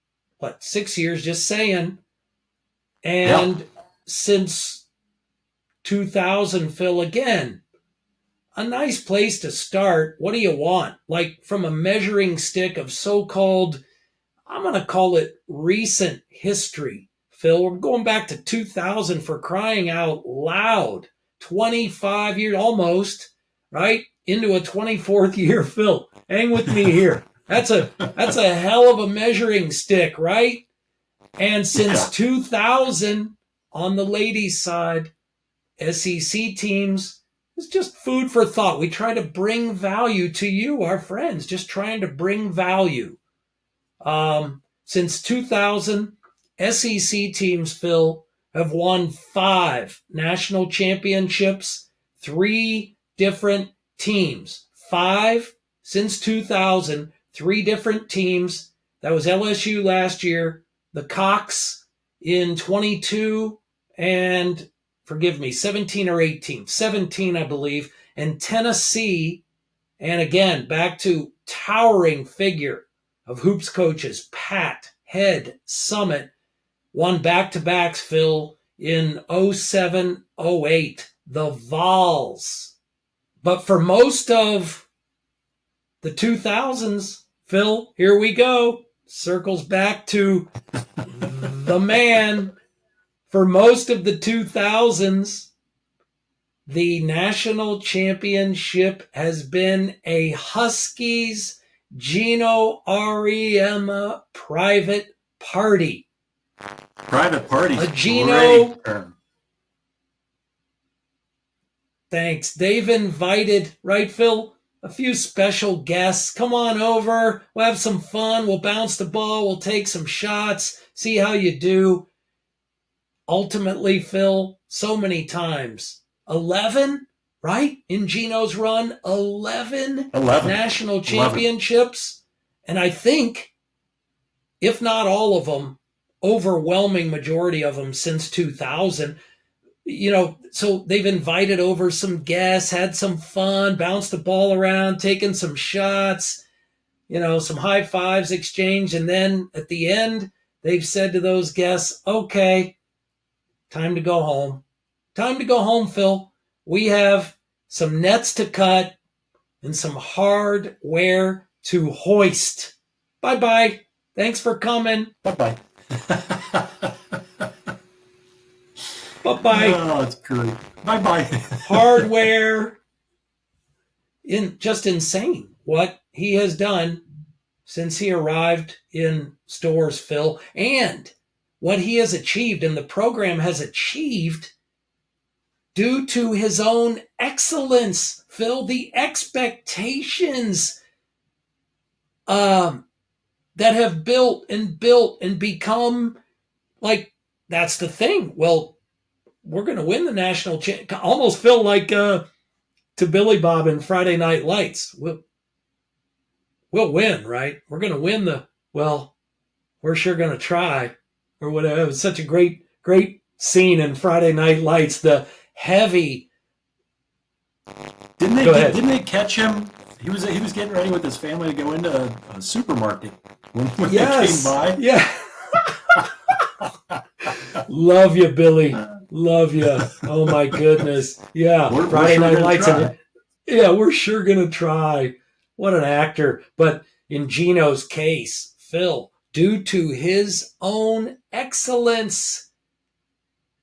6 years, just saying. And since 2000, Phil, again, a nice place to start. What do you want? Like from a measuring stick of so-called, I'm going to call it recent history, Phil. We're going back to 2000 for crying out loud. 25 years, almost, right? Into a 24th year, Phil. Hang with me here. That's a hell of a measuring stick, right? And since 2000, on the ladies' side, SEC teams, it's just food for thought. We try to bring value to you, our friends, just trying to bring value. Since 2000, SEC teams, Phil, have won 5 national championships, 3 different teams. 5 since 2000, 3 different teams. That was LSU last year, the Cox in 22, and forgive me, 17 or 18. 17, I believe. And Tennessee, and again, back to towering figure of hoops coaches, Pat, Head, Summit, won back-to-backs, Phil, in 07, 08, the Vols. But for most of the 2000s, Phil, here we go. Circles back to the man. For most of the 2000s, the national championship has been a Huskies Geno Auriemma private party. Private party. A Geno. Great term. Thanks. They've invited, right, Phil? A few special guests. Come on over. We'll have some fun. We'll bounce the ball. We'll take some shots. See how you do. Ultimately, Phil, so many times. 11, right? In Geno's run, 11 national championships. 11. And I think, if not all of them, overwhelming majority of them since 2000. So they've invited over some guests, had some fun, bounced the ball around, taken some shots, some high fives exchanged. And then at the end, they've said to those guests, okay, time to go home. Time to go home, Phil. We have some nets to cut and some hardware to hoist. Bye-bye. Thanks for coming. Bye-bye. Bye-bye. Oh, that's great. Bye-bye. Hardware. Just insane what he has done since he arrived in stores, Phil, and what he has achieved and the program has achieved due to his own excellence, Phil, the expectations that have built and become like, that's the thing. Well, we're going to win the national championship. Almost feel like to Billy Bob in Friday Night Lights. We'll win, right? We're going to win we're sure going to try, or whatever. It was such a great scene in Friday Night Lights. The heavy. Didn't they catch him? He was getting ready with his family to go into a supermarket when they came by. Yeah. Love you, Billy. Love you. Oh my goodness. Yeah. Friday Night Lights. We're sure gonna try. What an actor. But in Geno's case, Phil, due to his own excellence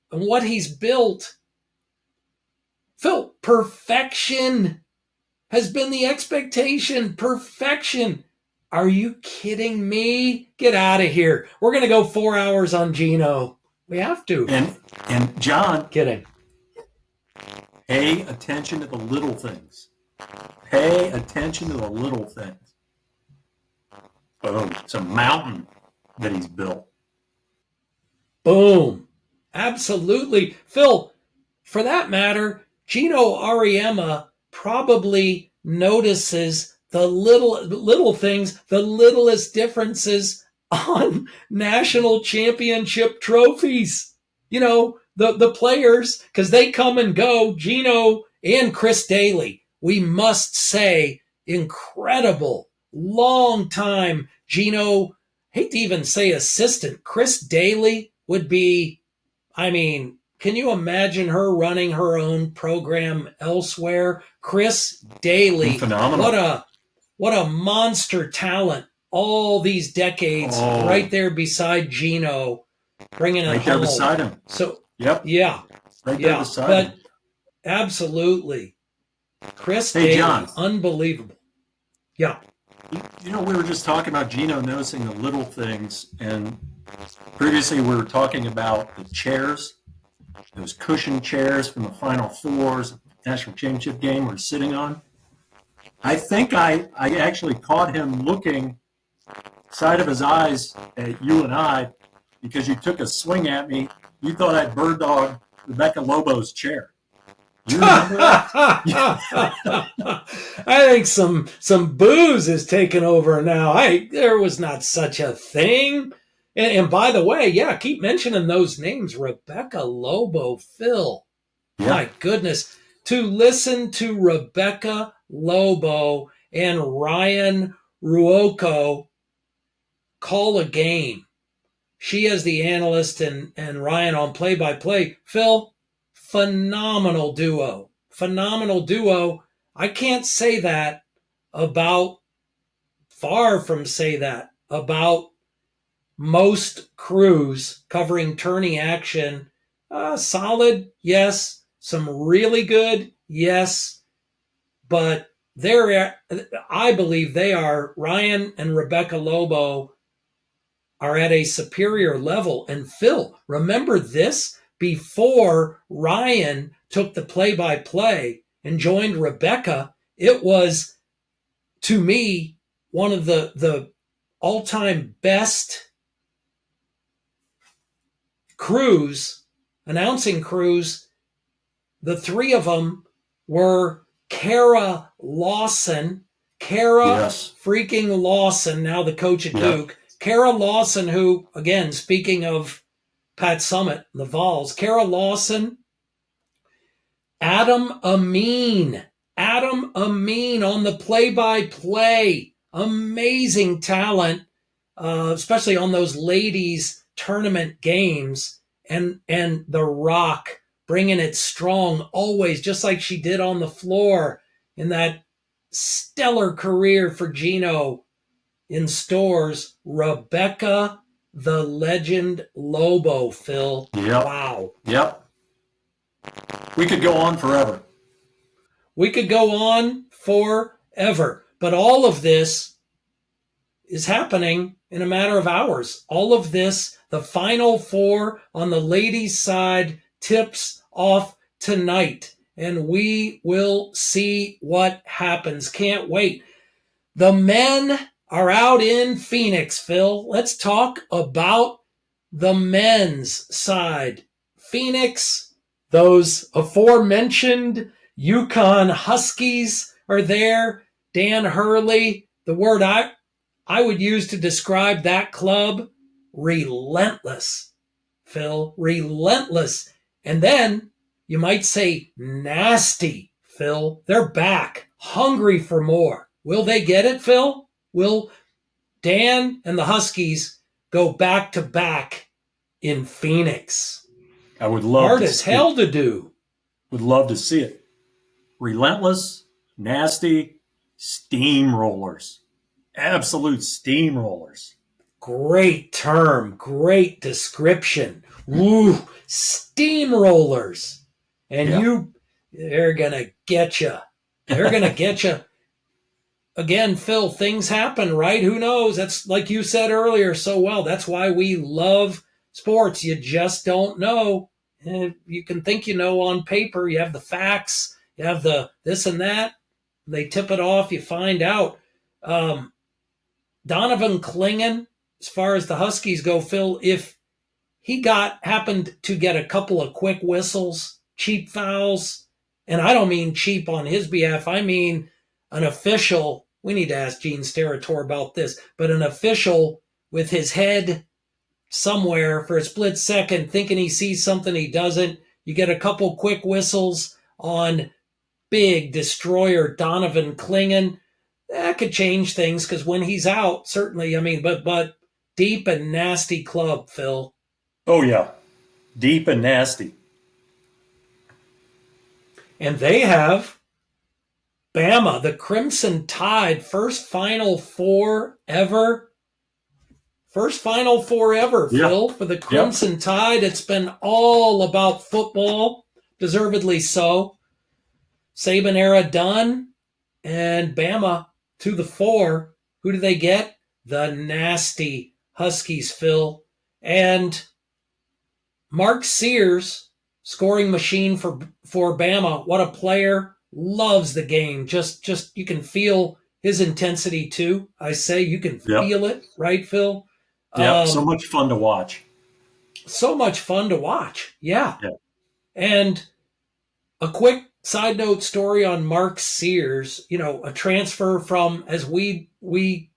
and what he's built, Phil, perfection has been the expectation. Perfection. Are you kidding me? Get out of here. We're going to go 4 hours on Geno. We have to. And John. Kidding. Pay attention to the little things. Pay attention to the little things. Boom. It's a mountain that he's built. Boom. Absolutely. Phil, for that matter, Geno Auriemma probably notices the little things, the littlest differences on national championship trophies. The players, because they come and go. Geno and Chris Daly, we must say, incredible, long time. Geno, hate to even say assistant. Chris Daly would be, can you imagine her running her own program elsewhere? Chris Daly, phenomenal. What a monster talent. All these decades, right there beside Geno, bringing it home. Right there beside him. So, yep. Yeah. Right there beside him. Absolutely. Chris Daly, John. Unbelievable. Yeah. We were just talking about Geno noticing the little things, and previously we were talking about the chairs, those cushioned chairs from the Final Fours, national championship game we're sitting on. I think I actually caught him looking side of his eyes at you and I because you took a swing at me. You thought I'd bird dog Rebecca Lobo's chair. You remember that? I think some booze is taken over now. There was not such a thing. And by the way, keep mentioning those names. Rebecca Lobo, Phil. Yeah. My goodness. To listen to Rebecca Lobo and Ryan Ruocco call a game. She as the analyst and Ryan on play-by-play. Phil, phenomenal duo. Phenomenal duo. I can't say that far from say that about most crews covering tourney action. Solid, yes. some really good, yes, but I believe Ryan and Rebecca Lobo are at a superior level. And Phil, remember this? Before Ryan took the play-by-play and joined Rebecca, it was, to me, one of the all-time best announcing crews. The three of them were Kara Lawson, Yes. freaking Lawson, now the coach at Yeah. Duke. Kara Lawson, who, again, speaking of Pat Summitt, the Vols, Kara Lawson, Adam Amin on the play-by-play. Amazing talent, especially on those ladies tournament games. And The Rock bringing it strong always, just like she did on the floor in that stellar career for Geno in stores. Rebecca the Legend Lobo, Phil. Yep. Wow. Yep. We could go on forever. We could go on forever. But all of this is happening in a matter of hours. All of this, the Final Four on the ladies' side, tips off tonight. And we will see what happens. Can't wait. The men are out in Phoenix, Phil. Let's talk about the men's side. Phoenix, those aforementioned UConn Huskies are there. Dan Hurley, the word I would use to describe that club, relentless, Phil, relentless. And then you might say nasty, Phil. They're back, hungry for more. Will they get it, Phil? Will Dan and the Huskies go back to back in Phoenix? I would love Hard as hell to do. Would love to see it. Relentless, nasty, steamrollers. Absolute steamrollers. Great term, great description. Woo, steamrollers. And they're going to get you. They're going to get you. Again, Phil, things happen, right? Who knows? That's like you said earlier so well. That's why we love sports. You just don't know. You can think you know on paper. You have the facts. You have the this and that. They tip it off. You find out. Donovan Clingan, as far as the Huskies go, Phil, if he happened to get a couple of quick whistles, cheap fouls, and I don't mean cheap on his behalf. I mean an official. We need to ask Gene Steratore about this, but an official with his head somewhere for a split second, thinking he sees something he doesn't. You get a couple quick whistles on big destroyer Donovan Clingan. That could change things because when he's out, certainly, but deep and nasty club, Phil. Oh, yeah. Deep and nasty. And they have Bama, the Crimson Tide, first Final Four ever. First Final Four ever, Phil, for the Crimson Tide. It's been all about football, deservedly so. Saban era done, and Bama to the four. Who do they get? The nasty Huskies, Phil. And Mark Sears, scoring machine for Bama. What a player. Loves the game. Just you can feel his intensity too. I say you can feel it, right, Phil? Yeah, so much fun to watch. So much fun to watch. Yeah. Yeah. And a quick side note story on Mark Sears, a transfer from, as we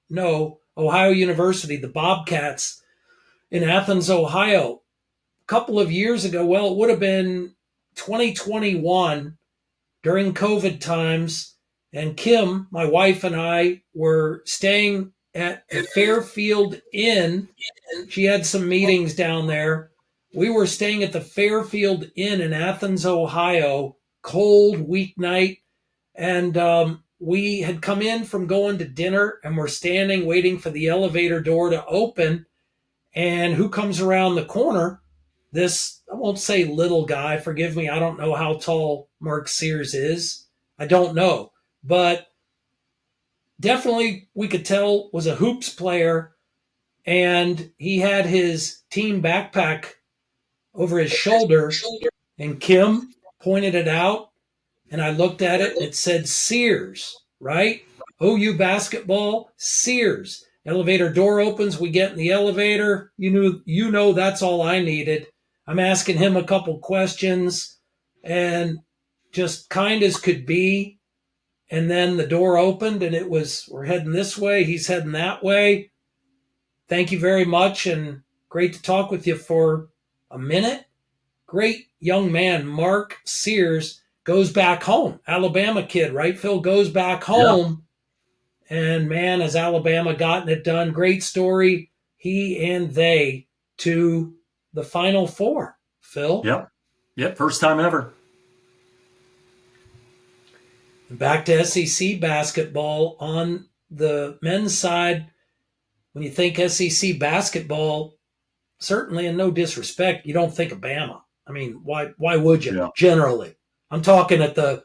know, Ohio University, the Bobcats in Athens, Ohio. A couple of years ago, well, it would have been 2021 during COVID times, and Kim, my wife, and I were staying at the Fairfield Inn. She had some meetings down there. We were staying at the Fairfield Inn in Athens, Ohio, cold weeknight, and we had come in from going to dinner, and we're standing waiting for the elevator door to open, and who comes around the corner? this, I won't say little guy, forgive me, I don't know how tall Mark Sears is. I don't know. But definitely we could tell was a hoops player, and he had his team backpack over his shoulder, and Kim pointed it out, and I looked at it, and it said Sears, right? OU basketball, Sears. Elevator door opens, we get in the elevator. You know that's all I needed. I'm asking him a couple questions, and just kind as could be. And then the door opened, and it was, we're heading this way, he's heading that way. Thank you very much, and great to talk with you for a minute. Great young man, Mark Sears, goes back home. Alabama kid, right, Phil? Goes back home. Yeah. And man, has Alabama gotten it done. Great story. He and they to the Final Four, Phil. Yep. First time ever. Back to SEC basketball on the men's side. When you think SEC basketball, certainly, and no disrespect, you don't think of Bama. I mean, why would you? Yeah. Generally, I'm talking at the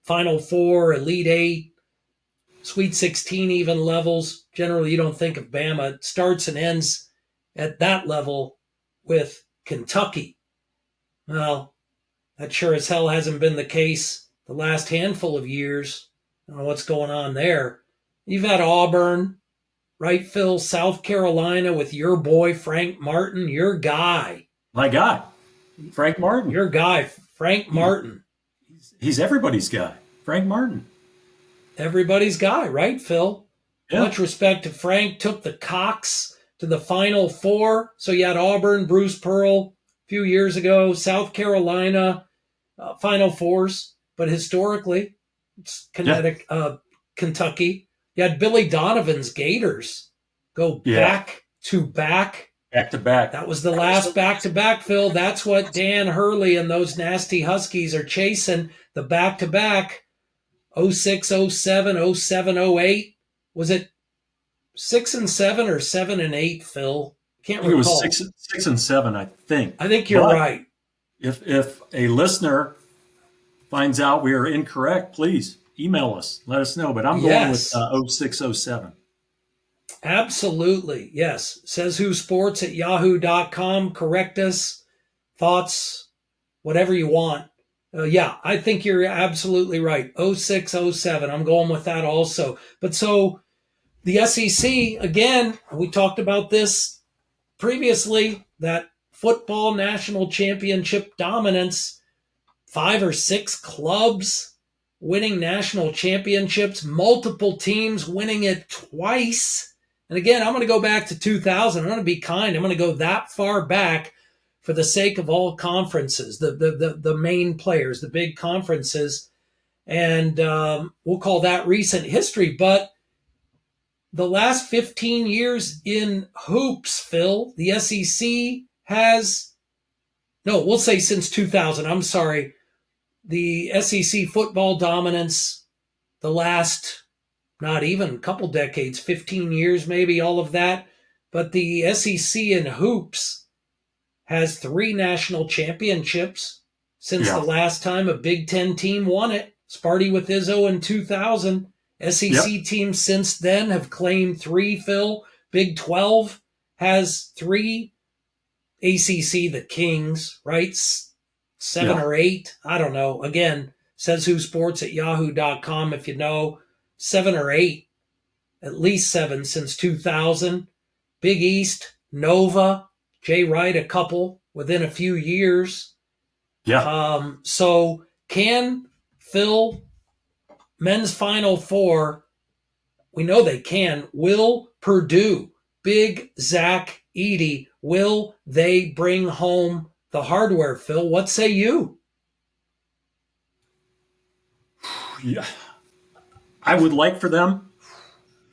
Final Four, Elite Eight, Sweet 16 even levels. Generally, you don't think of Bama. It starts and ends at that level with Kentucky. Well, that sure as hell hasn't been the case the last handful of years. I don't know what's going on there. You've had Auburn, right, Phil? South Carolina with your boy, Frank Martin, your guy. My guy, Frank Martin. Your guy, Frank Martin. He's everybody's guy, Frank Martin. Everybody's guy, right, Phil? Yeah. Much respect to Frank. Took the Cox to the Final Four. So you had Auburn, Bruce Pearl a few years ago, South Carolina, Final Fours. But historically, it's Kentucky. You had Billy Donovan's Gators go back to back. Back to back. That was the last back-to-back, Phil. That's what Dan Hurley and those nasty Huskies are chasing, the back-to-back. 06, 07, 07, 08. Was it 6 and 7 or 7 and 8, Phil? Can't recall. It was 6 and 7, I think. I think you're right. If a listener finds out we are incorrect, please email us. Let us know. But I'm going with 06, 07. Absolutely. Yes. Says Who Sports at yahoo.com. Correct us. Thoughts, whatever you want. I think you're absolutely right. 06, 07. I'm going with that also. But so the SEC, again, we talked about this previously, that football national championship dominance, 5 or 6 clubs winning national championships, multiple teams winning it twice. And again, I'm going to go back to 2000. I'm going to be kind. I'm going to go that far back for the sake of all conferences, the main players, the big conferences. And we'll call that recent history. But the last 15 years in hoops, Phil, the SEC has, we'll say since 2000. I'm sorry. The SEC football dominance, the last, not even a couple decades, 15 years maybe, all of that. But the SEC in hoops has 3 national championships since the last time a Big Ten team won it. Sparty with Izzo in 2000. SEC teams since then have claimed 3, Phil. Big 12 has 3. ACC, the Kings, right? 7 or 8. I don't know. Again, says Who Sports at yahoo.com if you know. 7 or 8. At least 7 since 2000. Big East, Nova, Jay Wright, a couple within a few years. Yeah. So can Phil, men's Final Four, we know they can. Will Purdue, Big Zach Edey, will they bring home the hardware, Phil? What say you? Yeah. I would like for them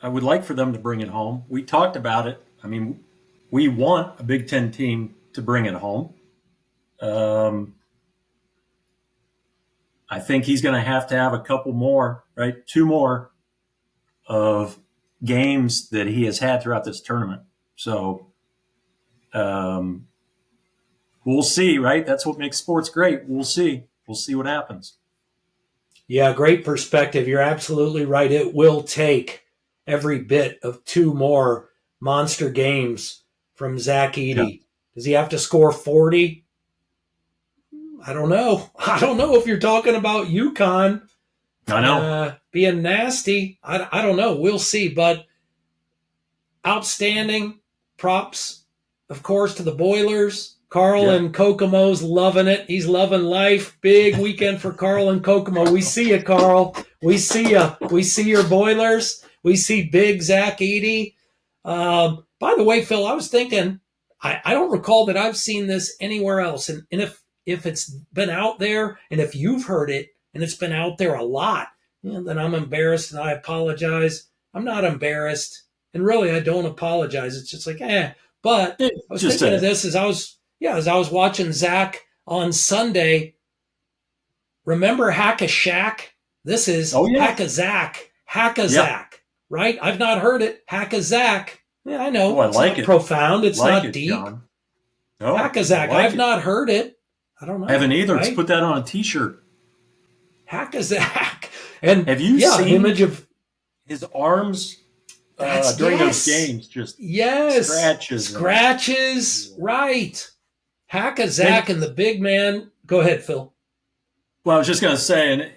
to bring it home. We talked about it. I mean, we want a Big Ten team to bring it home. I think he's going to have a couple more, right? 2 more of games that he has had throughout this tournament. So we'll see, right? That's what makes sports great. We'll see. We'll see what happens. Yeah, great perspective. You're absolutely right. It will take every bit of 2 more monster games from Zach Edey. Yeah. Does he have to score 40? I don't know. I don't know if you're talking about UConn I know. being nasty. I don't know. We'll see. But outstanding props, of course, to the Boilers. Carl and Kokomo's loving it. He's loving life. Big weekend for Carl and Kokomo. We see you, Carl. We see you. We see your Boilers. We see big Zach Edey. By the way, Phil, I was thinking, I don't recall that I've seen this anywhere else. And if it's been out there, and if you've heard it, and it's been out there a lot, then I'm embarrassed and I apologize. I'm not embarrassed. And really, I don't apologize. It's just like, But I was thinking of this as I was watching Zach on Sunday. Remember Hack-a-Shack? This is Hack-a-Zack. Hack-a-Zack, right? I've not heard it. Hack-a-Zack. Yeah, I know. I like it. Profound. It's not deep. John. No, Hack-a-Zack. I've not heard it. I don't know. I haven't either. Right? Let's put that on a T-shirt. Hack-a-Zack. And have you seen image of his arms during those games? Just scratches. Right. Hack-a-Zack and the big man. Go ahead, Phil. Well, I was just going to say, and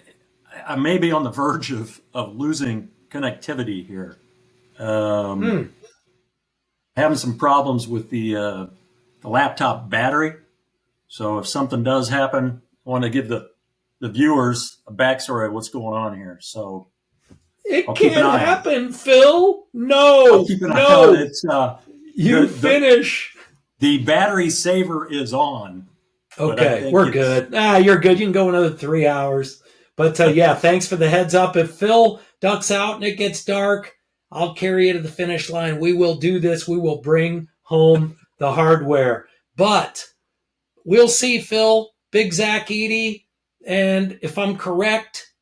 I may be on the verge of losing connectivity here. Having some problems with the laptop battery. So if something does happen, I want to give the viewers a backstory of what's going on here. So it can't happen, Phil. No. I'll keep an eye on it. You finish. The battery saver is on. Okay, we're good. You're good. You can go another 3 hours. But thanks for the heads up. If Phil ducks out and it gets dark, I'll carry you to the finish line. We will do this. We will bring home the hardware. But we'll see, Phil. Big Zach Edey. And if I'm correct,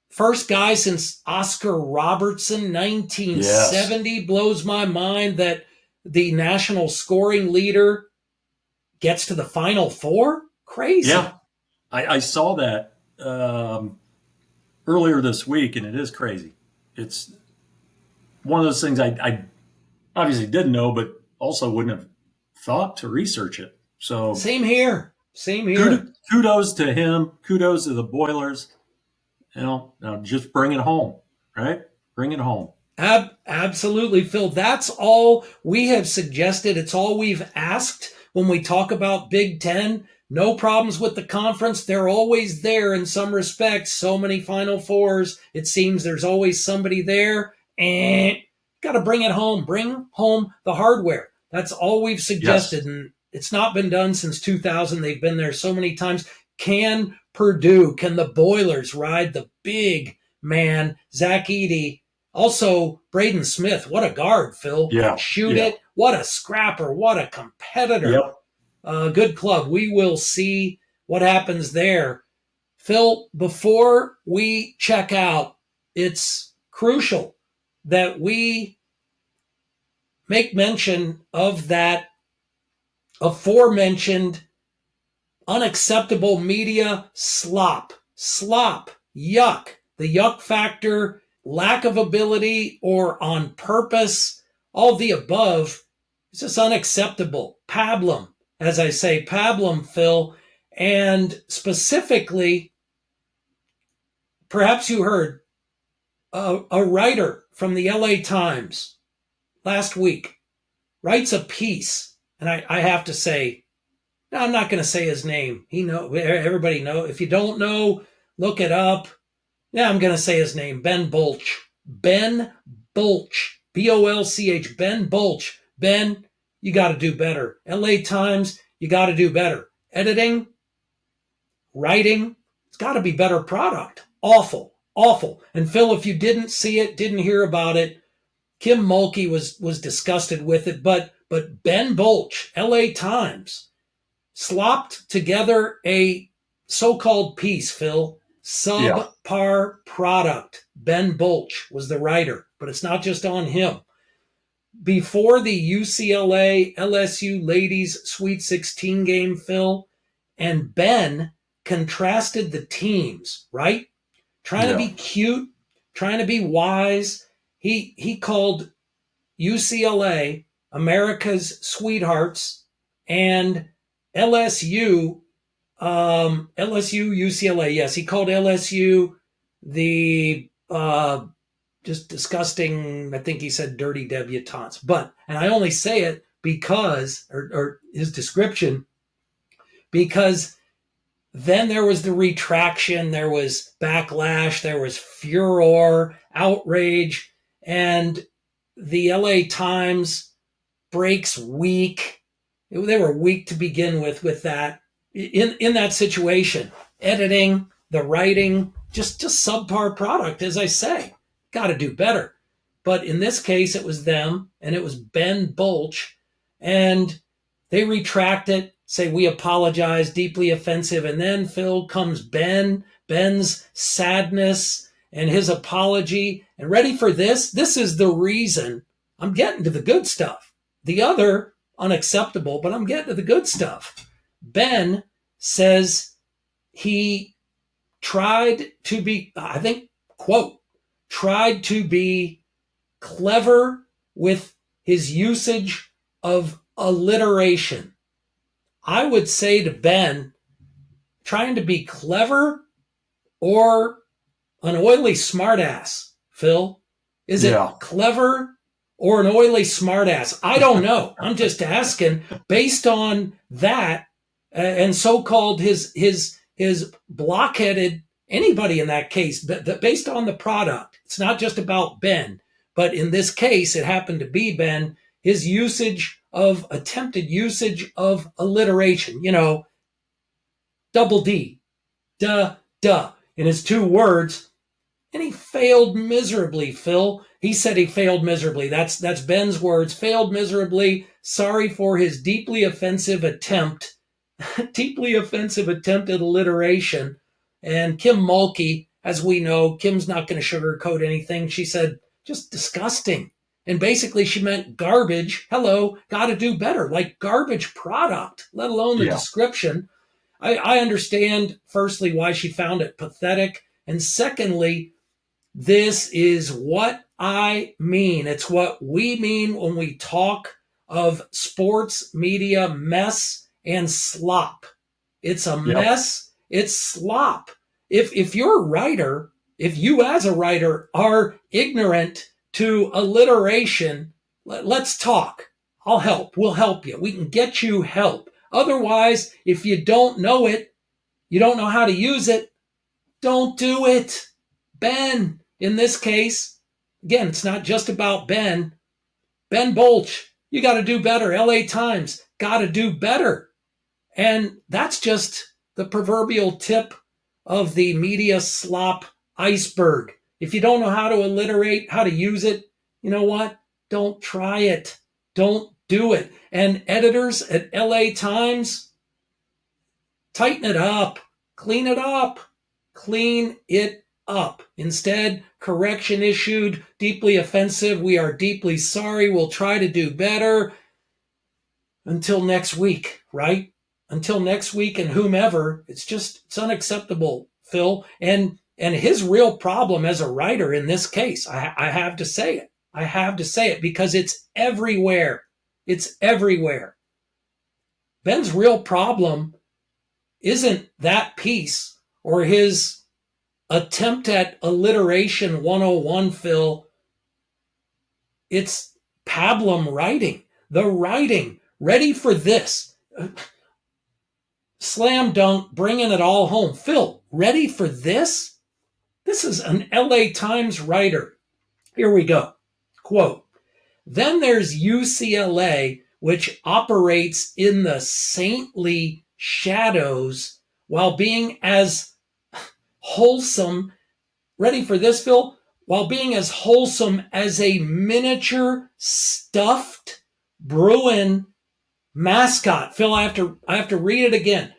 first guy since Oscar Robertson, 1970. Yes. Blows my mind that the national scoring leader gets to the Final Four. Crazy. Yeah, I saw that earlier this week, and it is crazy. It's one of those things I obviously didn't know, but also wouldn't have thought to research it. So Same here. Kudos to him. Kudos to the Boilers. Now just bring it home, right? Bring it home. Absolutely, Phil. That's all we have suggested. It's all we've asked when we talk about Big Ten. No problems with the conference. They're always there in some respects. So many Final Fours. It seems there's always somebody there. And got to bring it home. Bring home the hardware. That's all we've suggested. Yes. And it's not been done since 2000. They've been there so many times. Can Purdue, can the Boilers ride the big man, Zach Edey? Also, Braden Smith, what a guard, Phil. Shoot it. What a scrapper. What a competitor. Yep. Good club. We will see what happens there. Phil, before we check out, it's crucial that we make mention of that aforementioned unacceptable media slop, yuck, the yuck factor, lack of ability, or on purpose, all the above. It's just unacceptable. Pablum, as I say, pablum, Phil. And specifically, perhaps you heard a writer from the LA Times last week writes a piece. And I have to say, no, I'm not going to say his name. Everybody know. If you don't know, look it up. Yeah, I'm going to say his name, Ben Bolch. Ben Bolch. B-O-L-C-H. Ben Bolch. Ben, you got to do better. LA Times, you got to do better. Editing, writing, it's got to be better product. Awful. And Phil, if you didn't see it, didn't hear about it, Kim Mulkey was disgusted with it, but Ben Bolch, LA Times, slopped together a so-called piece, Phil. Subpar product. Ben Bolch was the writer, but it's not just on him. before the UCLA LSU ladies Sweet 16 game, Phil, and Ben contrasted the teams, right? Trying to be cute, trying to be wise. He called UCLA America's sweethearts, and LSU, UCLA. Yes, he called LSU the just disgusting. I think he said dirty debutantes. And I only say it because, or his description, because then there was the retraction, there was backlash, there was furor, outrage, and the LA Times breaks weak. They were weak to begin with that. In that situation, editing, the writing, just subpar product, as I say. Got to do better. But in this case, it was them, and it was Ben Bolch, and they retract it, say, we apologize, deeply offensive, and then Phil comes Ben's sadness and his apology. And ready for this? This is the reason I'm getting to the good stuff. The other, unacceptable, but I'm getting to the good stuff. Ben says he tried to be, I think, quote, tried to be clever with his usage of alliteration. I would say to Ben, trying to be clever or an oily smartass, Phil? Is it clever or an oily smartass? I don't know. I'm just asking based on that and so-called his blockheaded, anybody in that case, based on the product. It's not just about Ben, but in this case, it happened to be Ben, his attempted usage of alliteration, double D, duh, in his two words, and he failed miserably, Phil. He said he failed miserably. That's Ben's words, failed miserably. Sorry for his deeply offensive attempt at alliteration. And Kim Mulkey, as we know, Kim's not going to sugarcoat anything. She said, just disgusting. And basically she meant garbage. Hello, got to do better, like garbage product, let alone the description. I understand, firstly, why she found it pathetic. And secondly, this is what I mean. It's what we mean when we talk of sports media mess and slop. It's a mess. It's slop. If you're a writer, if you as a writer are ignorant to alliteration, let's talk. I'll help. We'll help you. We can get you help. Otherwise, if you don't know it, you don't know how to use it, don't do it. Ben, in this case, again, it's not just about Ben. Ben Bolch, you got to do better. LA Times, got to do better. And that's just the proverbial tip of the media slop iceberg. If you don't know how to alliterate, how to use it, you know what? Don't try it. Don't do it. And editors at LA Times, tighten it up. Clean it up. Clean it up. Instead, correction issued, deeply offensive. We are deeply sorry. We'll try to do better. Until next week, right? Until next week and whomever, it's unacceptable, Phil. And his real problem as a writer in this case, I have to say it. I have to say it because it's everywhere. It's everywhere. Ben's real problem isn't that piece or his attempt at alliteration 101, Phil. It's pablum writing. The writing. Ready for this. Slam dunk, bringing it all home. Phil, ready for this? This is an LA Times writer. Here we go. Quote, then there's UCLA, which operates in the saintly shadows while being as wholesome, ready for this, Phil? While being as wholesome as a miniature stuffed Bruin mascot. Phil, I have to read it again.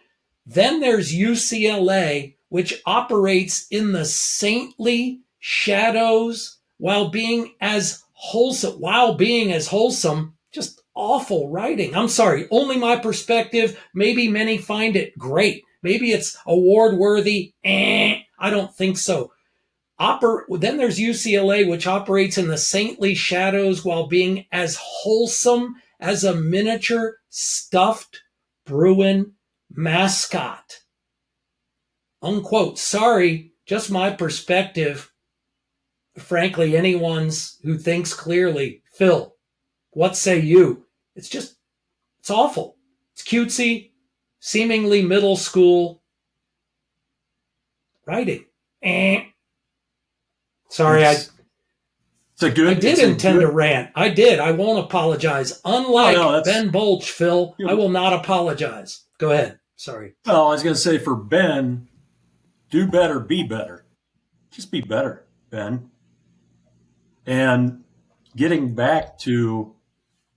Then there's UCLA, which operates in the saintly shadows while being as wholesome while being as wholesome, just awful writing. I'm sorry, only my perspective. Maybe many find it great. Maybe it's award worthy. I don't think so. Then there's UCLA, which operates in the saintly shadows while being as wholesome as a miniature stuffed Bruin mascot. Unquote. Sorry, just my perspective. Frankly, anyone's who thinks clearly. Phil, what say you? It's awful. It's cutesy, seemingly middle school writing. Sorry, I did intend to rant. I did. I won't apologize. Unlike Ben Bolch, Phil, I will not apologize. Go ahead. Sorry. Well, I was going to say for Ben, do better, be better. Just be better, Ben. And getting back to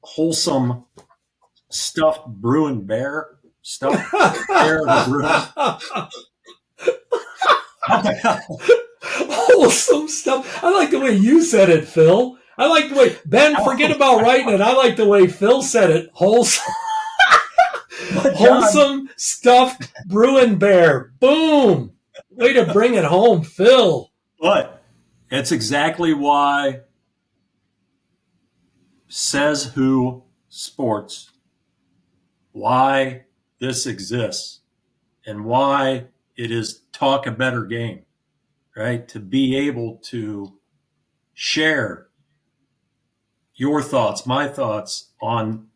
wholesome stuffed Bruin bear, stuffed bear the Bruin. Wholesome stuff. I like the way you said it, Phil. I like the way Ben. Forget about writing it. I like the way Phil said it. Wholesome, wholesome stuffed Bruin bear. Boom. Way to bring it home, Phil. But it's exactly why Says Who Sports, why this exists, and why it is Talk a Better Game, right? To be able to share your thoughts, my thoughts on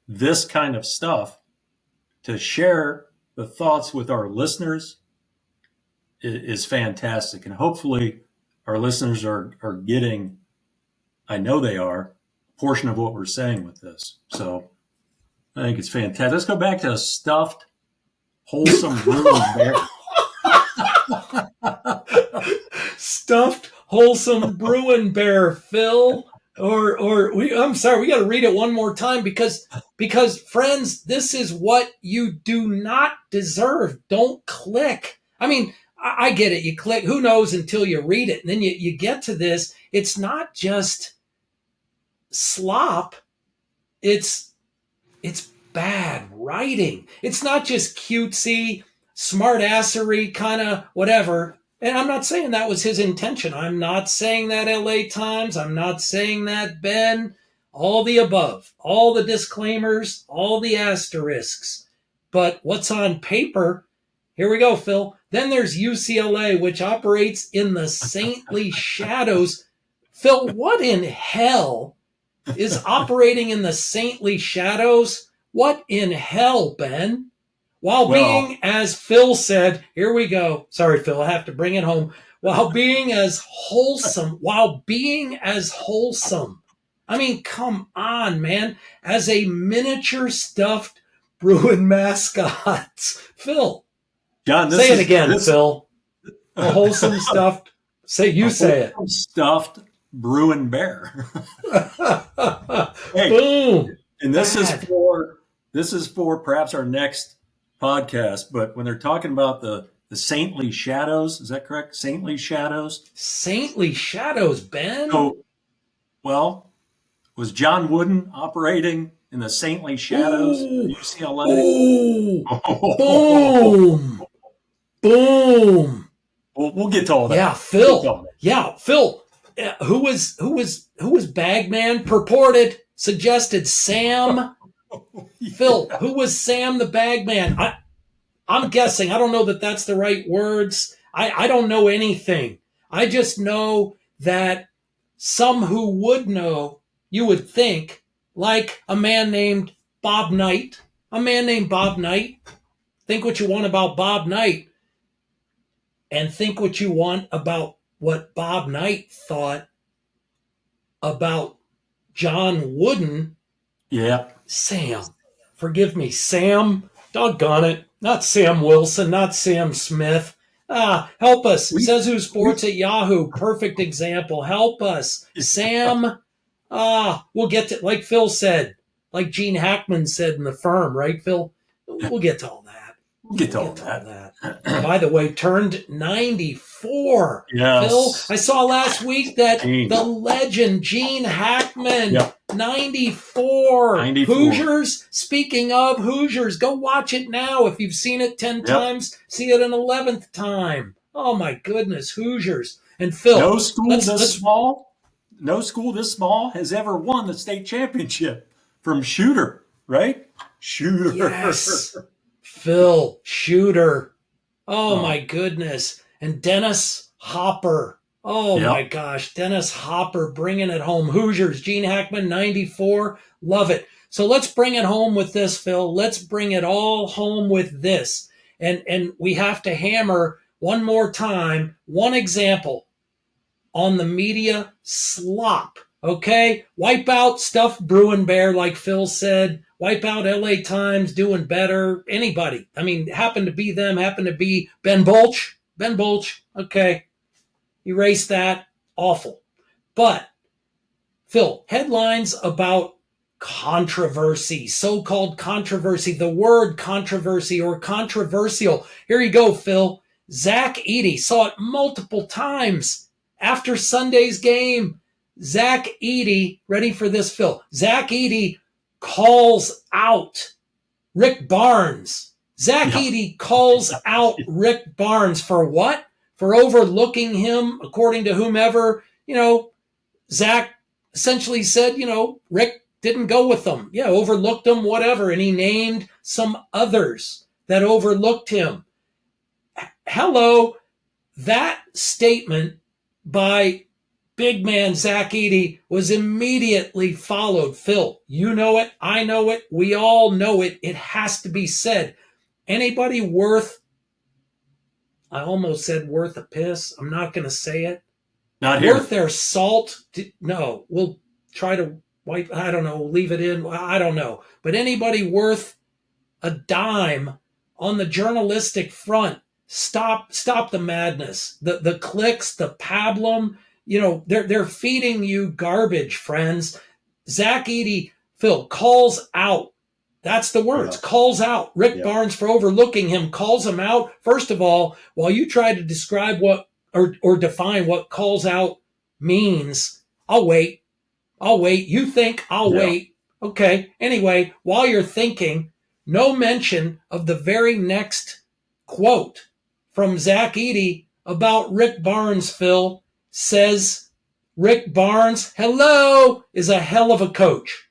this kind of stuff, to share the thoughts with our listeners is fantastic. And hopefully our listeners are getting, I know they are, a portion of what we're saying with this. So I think it's fantastic. Let's go back to a stuffed, wholesome Bruin bear. Stuffed, wholesome Bruin bear, Phil. I'm sorry, we got to read it one more time because friends, this is what you do not deserve. Don't click. I mean, I get it. You click, who knows until you read it. And then you get to this. It's not just slop. It's bad writing. It's not just cutesy, smartassery kind of whatever. And I'm not saying that was his intention. I'm not saying that LA Times. I'm not saying that Ben. All the above, all the disclaimers, all the asterisks. But what's on paper, here we go, Phil. Then there's UCLA, which operates in the saintly shadows. Phil, what in hell is operating in the saintly shadows? What in hell, Ben? While being, as Phil said, here we go. Sorry, Phil, I have to bring it home. While being as wholesome. I mean, come on, man. As a miniature stuffed Bruin mascot. Phil, John, say it again, Phil. A wholesome stuffed. Say it. Stuffed Bruin bear. Hey, boom. And this is for perhaps our next podcast. But when they're talking about the saintly shadows, is that correct? Saintly shadows. Saintly shadows, Ben. So, well, was John Wooden operating in the saintly shadows of UCLA? Boom. Boom. We'll get to all that. Yeah, Phil. Who was Bagman? Purported, suggested Sam. Phil, who was Sam the Bagman? I'm guessing. I don't know that that's the right words. I don't know anything. I just know that some who would know, you would think, like a man named Bob Knight. Think what you want about Bob Knight. And think what you want about what Bob Knight thought about John Wooden. Yeah. Sam. Forgive me, Sam. Doggone it. Not Sam Wilson, not Sam Smith. Help us. Says Who Sports at Yahoo. Perfect example. Help us. Sam. We'll get to, like Phil said, like Gene Hackman said in The Firm, right, Phil? We'll get to all that. Get to all that. By the way, turned 94. Yes. Phil, I saw last week that the legend, Gene Hackman, 94. Hoosiers, speaking of Hoosiers, go watch it now. If you've seen it 10 times, see it an 11th time. Oh, my goodness, Hoosiers. And Phil, no school this small has ever won the state championship from shooter, right? Shooter. Yes. Phil, shooter. Oh, my goodness. And Dennis Hopper. Oh, my gosh. Dennis Hopper bringing it home. Hoosiers, Gene Hackman, 94. Love it. So let's bring it home with this, Phil. Let's bring it all home with this. And we have to hammer one more time, one example on the media slop. Okay? Wipe out stuff Bruin Bear, like Phil said. Wipe out LA Times, doing better. Anybody. I mean, happened to be them, happened to be Ben Bolch. Ben Bolch. Okay. Erase that. Awful. But, Phil, headlines about controversy, so-called controversy, the word controversy or controversial. Here you go, Phil. Zach Edey, saw it multiple times after Sunday's game. Zach Edey, ready for this, Phil? Zach Edey calls out Rick Barnes. Zach Edey calls out Rick Barnes for what? For overlooking him, according to whomever. Zach essentially said, Rick didn't go with them. Yeah, overlooked him, whatever. And he named some others that overlooked him. Hello, that statement by Big Man Zach Edey was immediately followed. Phil, you know it. I know it. We all know it. It has to be said. Anybody worth, I almost said worth a piss. I'm not going to say it. Not here. Worth their salt. No, we'll try to wipe, I don't know, leave it in. I don't know. But anybody worth a dime on the journalistic front, stop the madness. The clicks, the pablum. They're feeding you garbage, friends. Zach Edey, Phil, calls out. That's the words. Calls out Rick Barnes for overlooking him. Calls him out. First of all, while you try to describe what or define what calls out means, I'll wait. You think I'll wait. Okay. Anyway, while you're thinking, no mention of the very next quote from Zach Edey about Rick Barnes, Phil. Says Rick Barnes, is a hell of a coach.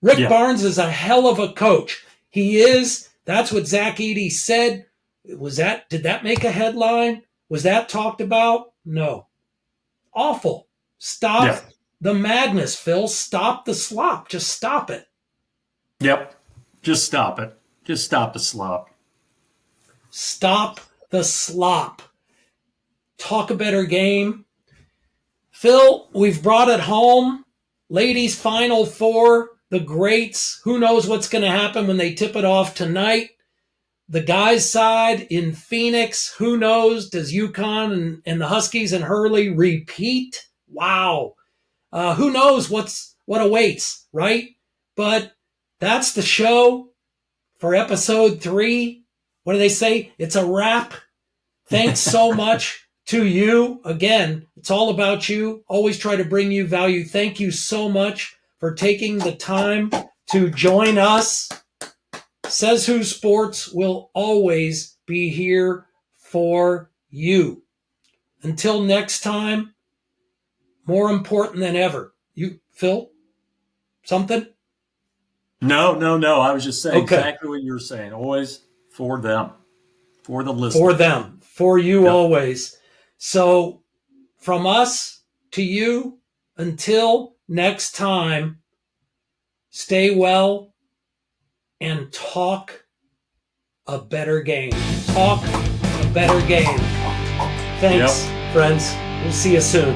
Rick Barnes is a hell of a coach. He is. That's what Zach Edey said. Did that make a headline? Was that talked about? No. Awful. Stop the madness, Phil. Stop the slop. Just stop it. Yep. Just stop it. Just stop the slop. Stop the slop. Talk a better game. Phil, we've brought it home. Ladies Final Four, the greats. Who knows what's going to happen when they tip it off tonight? The guys' side in Phoenix, who knows? Does UConn and the Huskies and Hurley repeat? Wow. Who knows what awaits, right? But that's the show for episode 3. What do they say? It's a wrap. Thanks so much. To you, again, it's all about you. Always try to bring you value. Thank you so much for taking the time to join us. Says Who Sports will always be here for you. Until next time, more important than ever. You, Phil, something? No. I was just saying exactly what you were saying. Always for them, for the listeners. For them, for you always. So, from us to you, until next time, stay well and talk a better game. Talk a better game. Thanks, friends. We'll see you soon.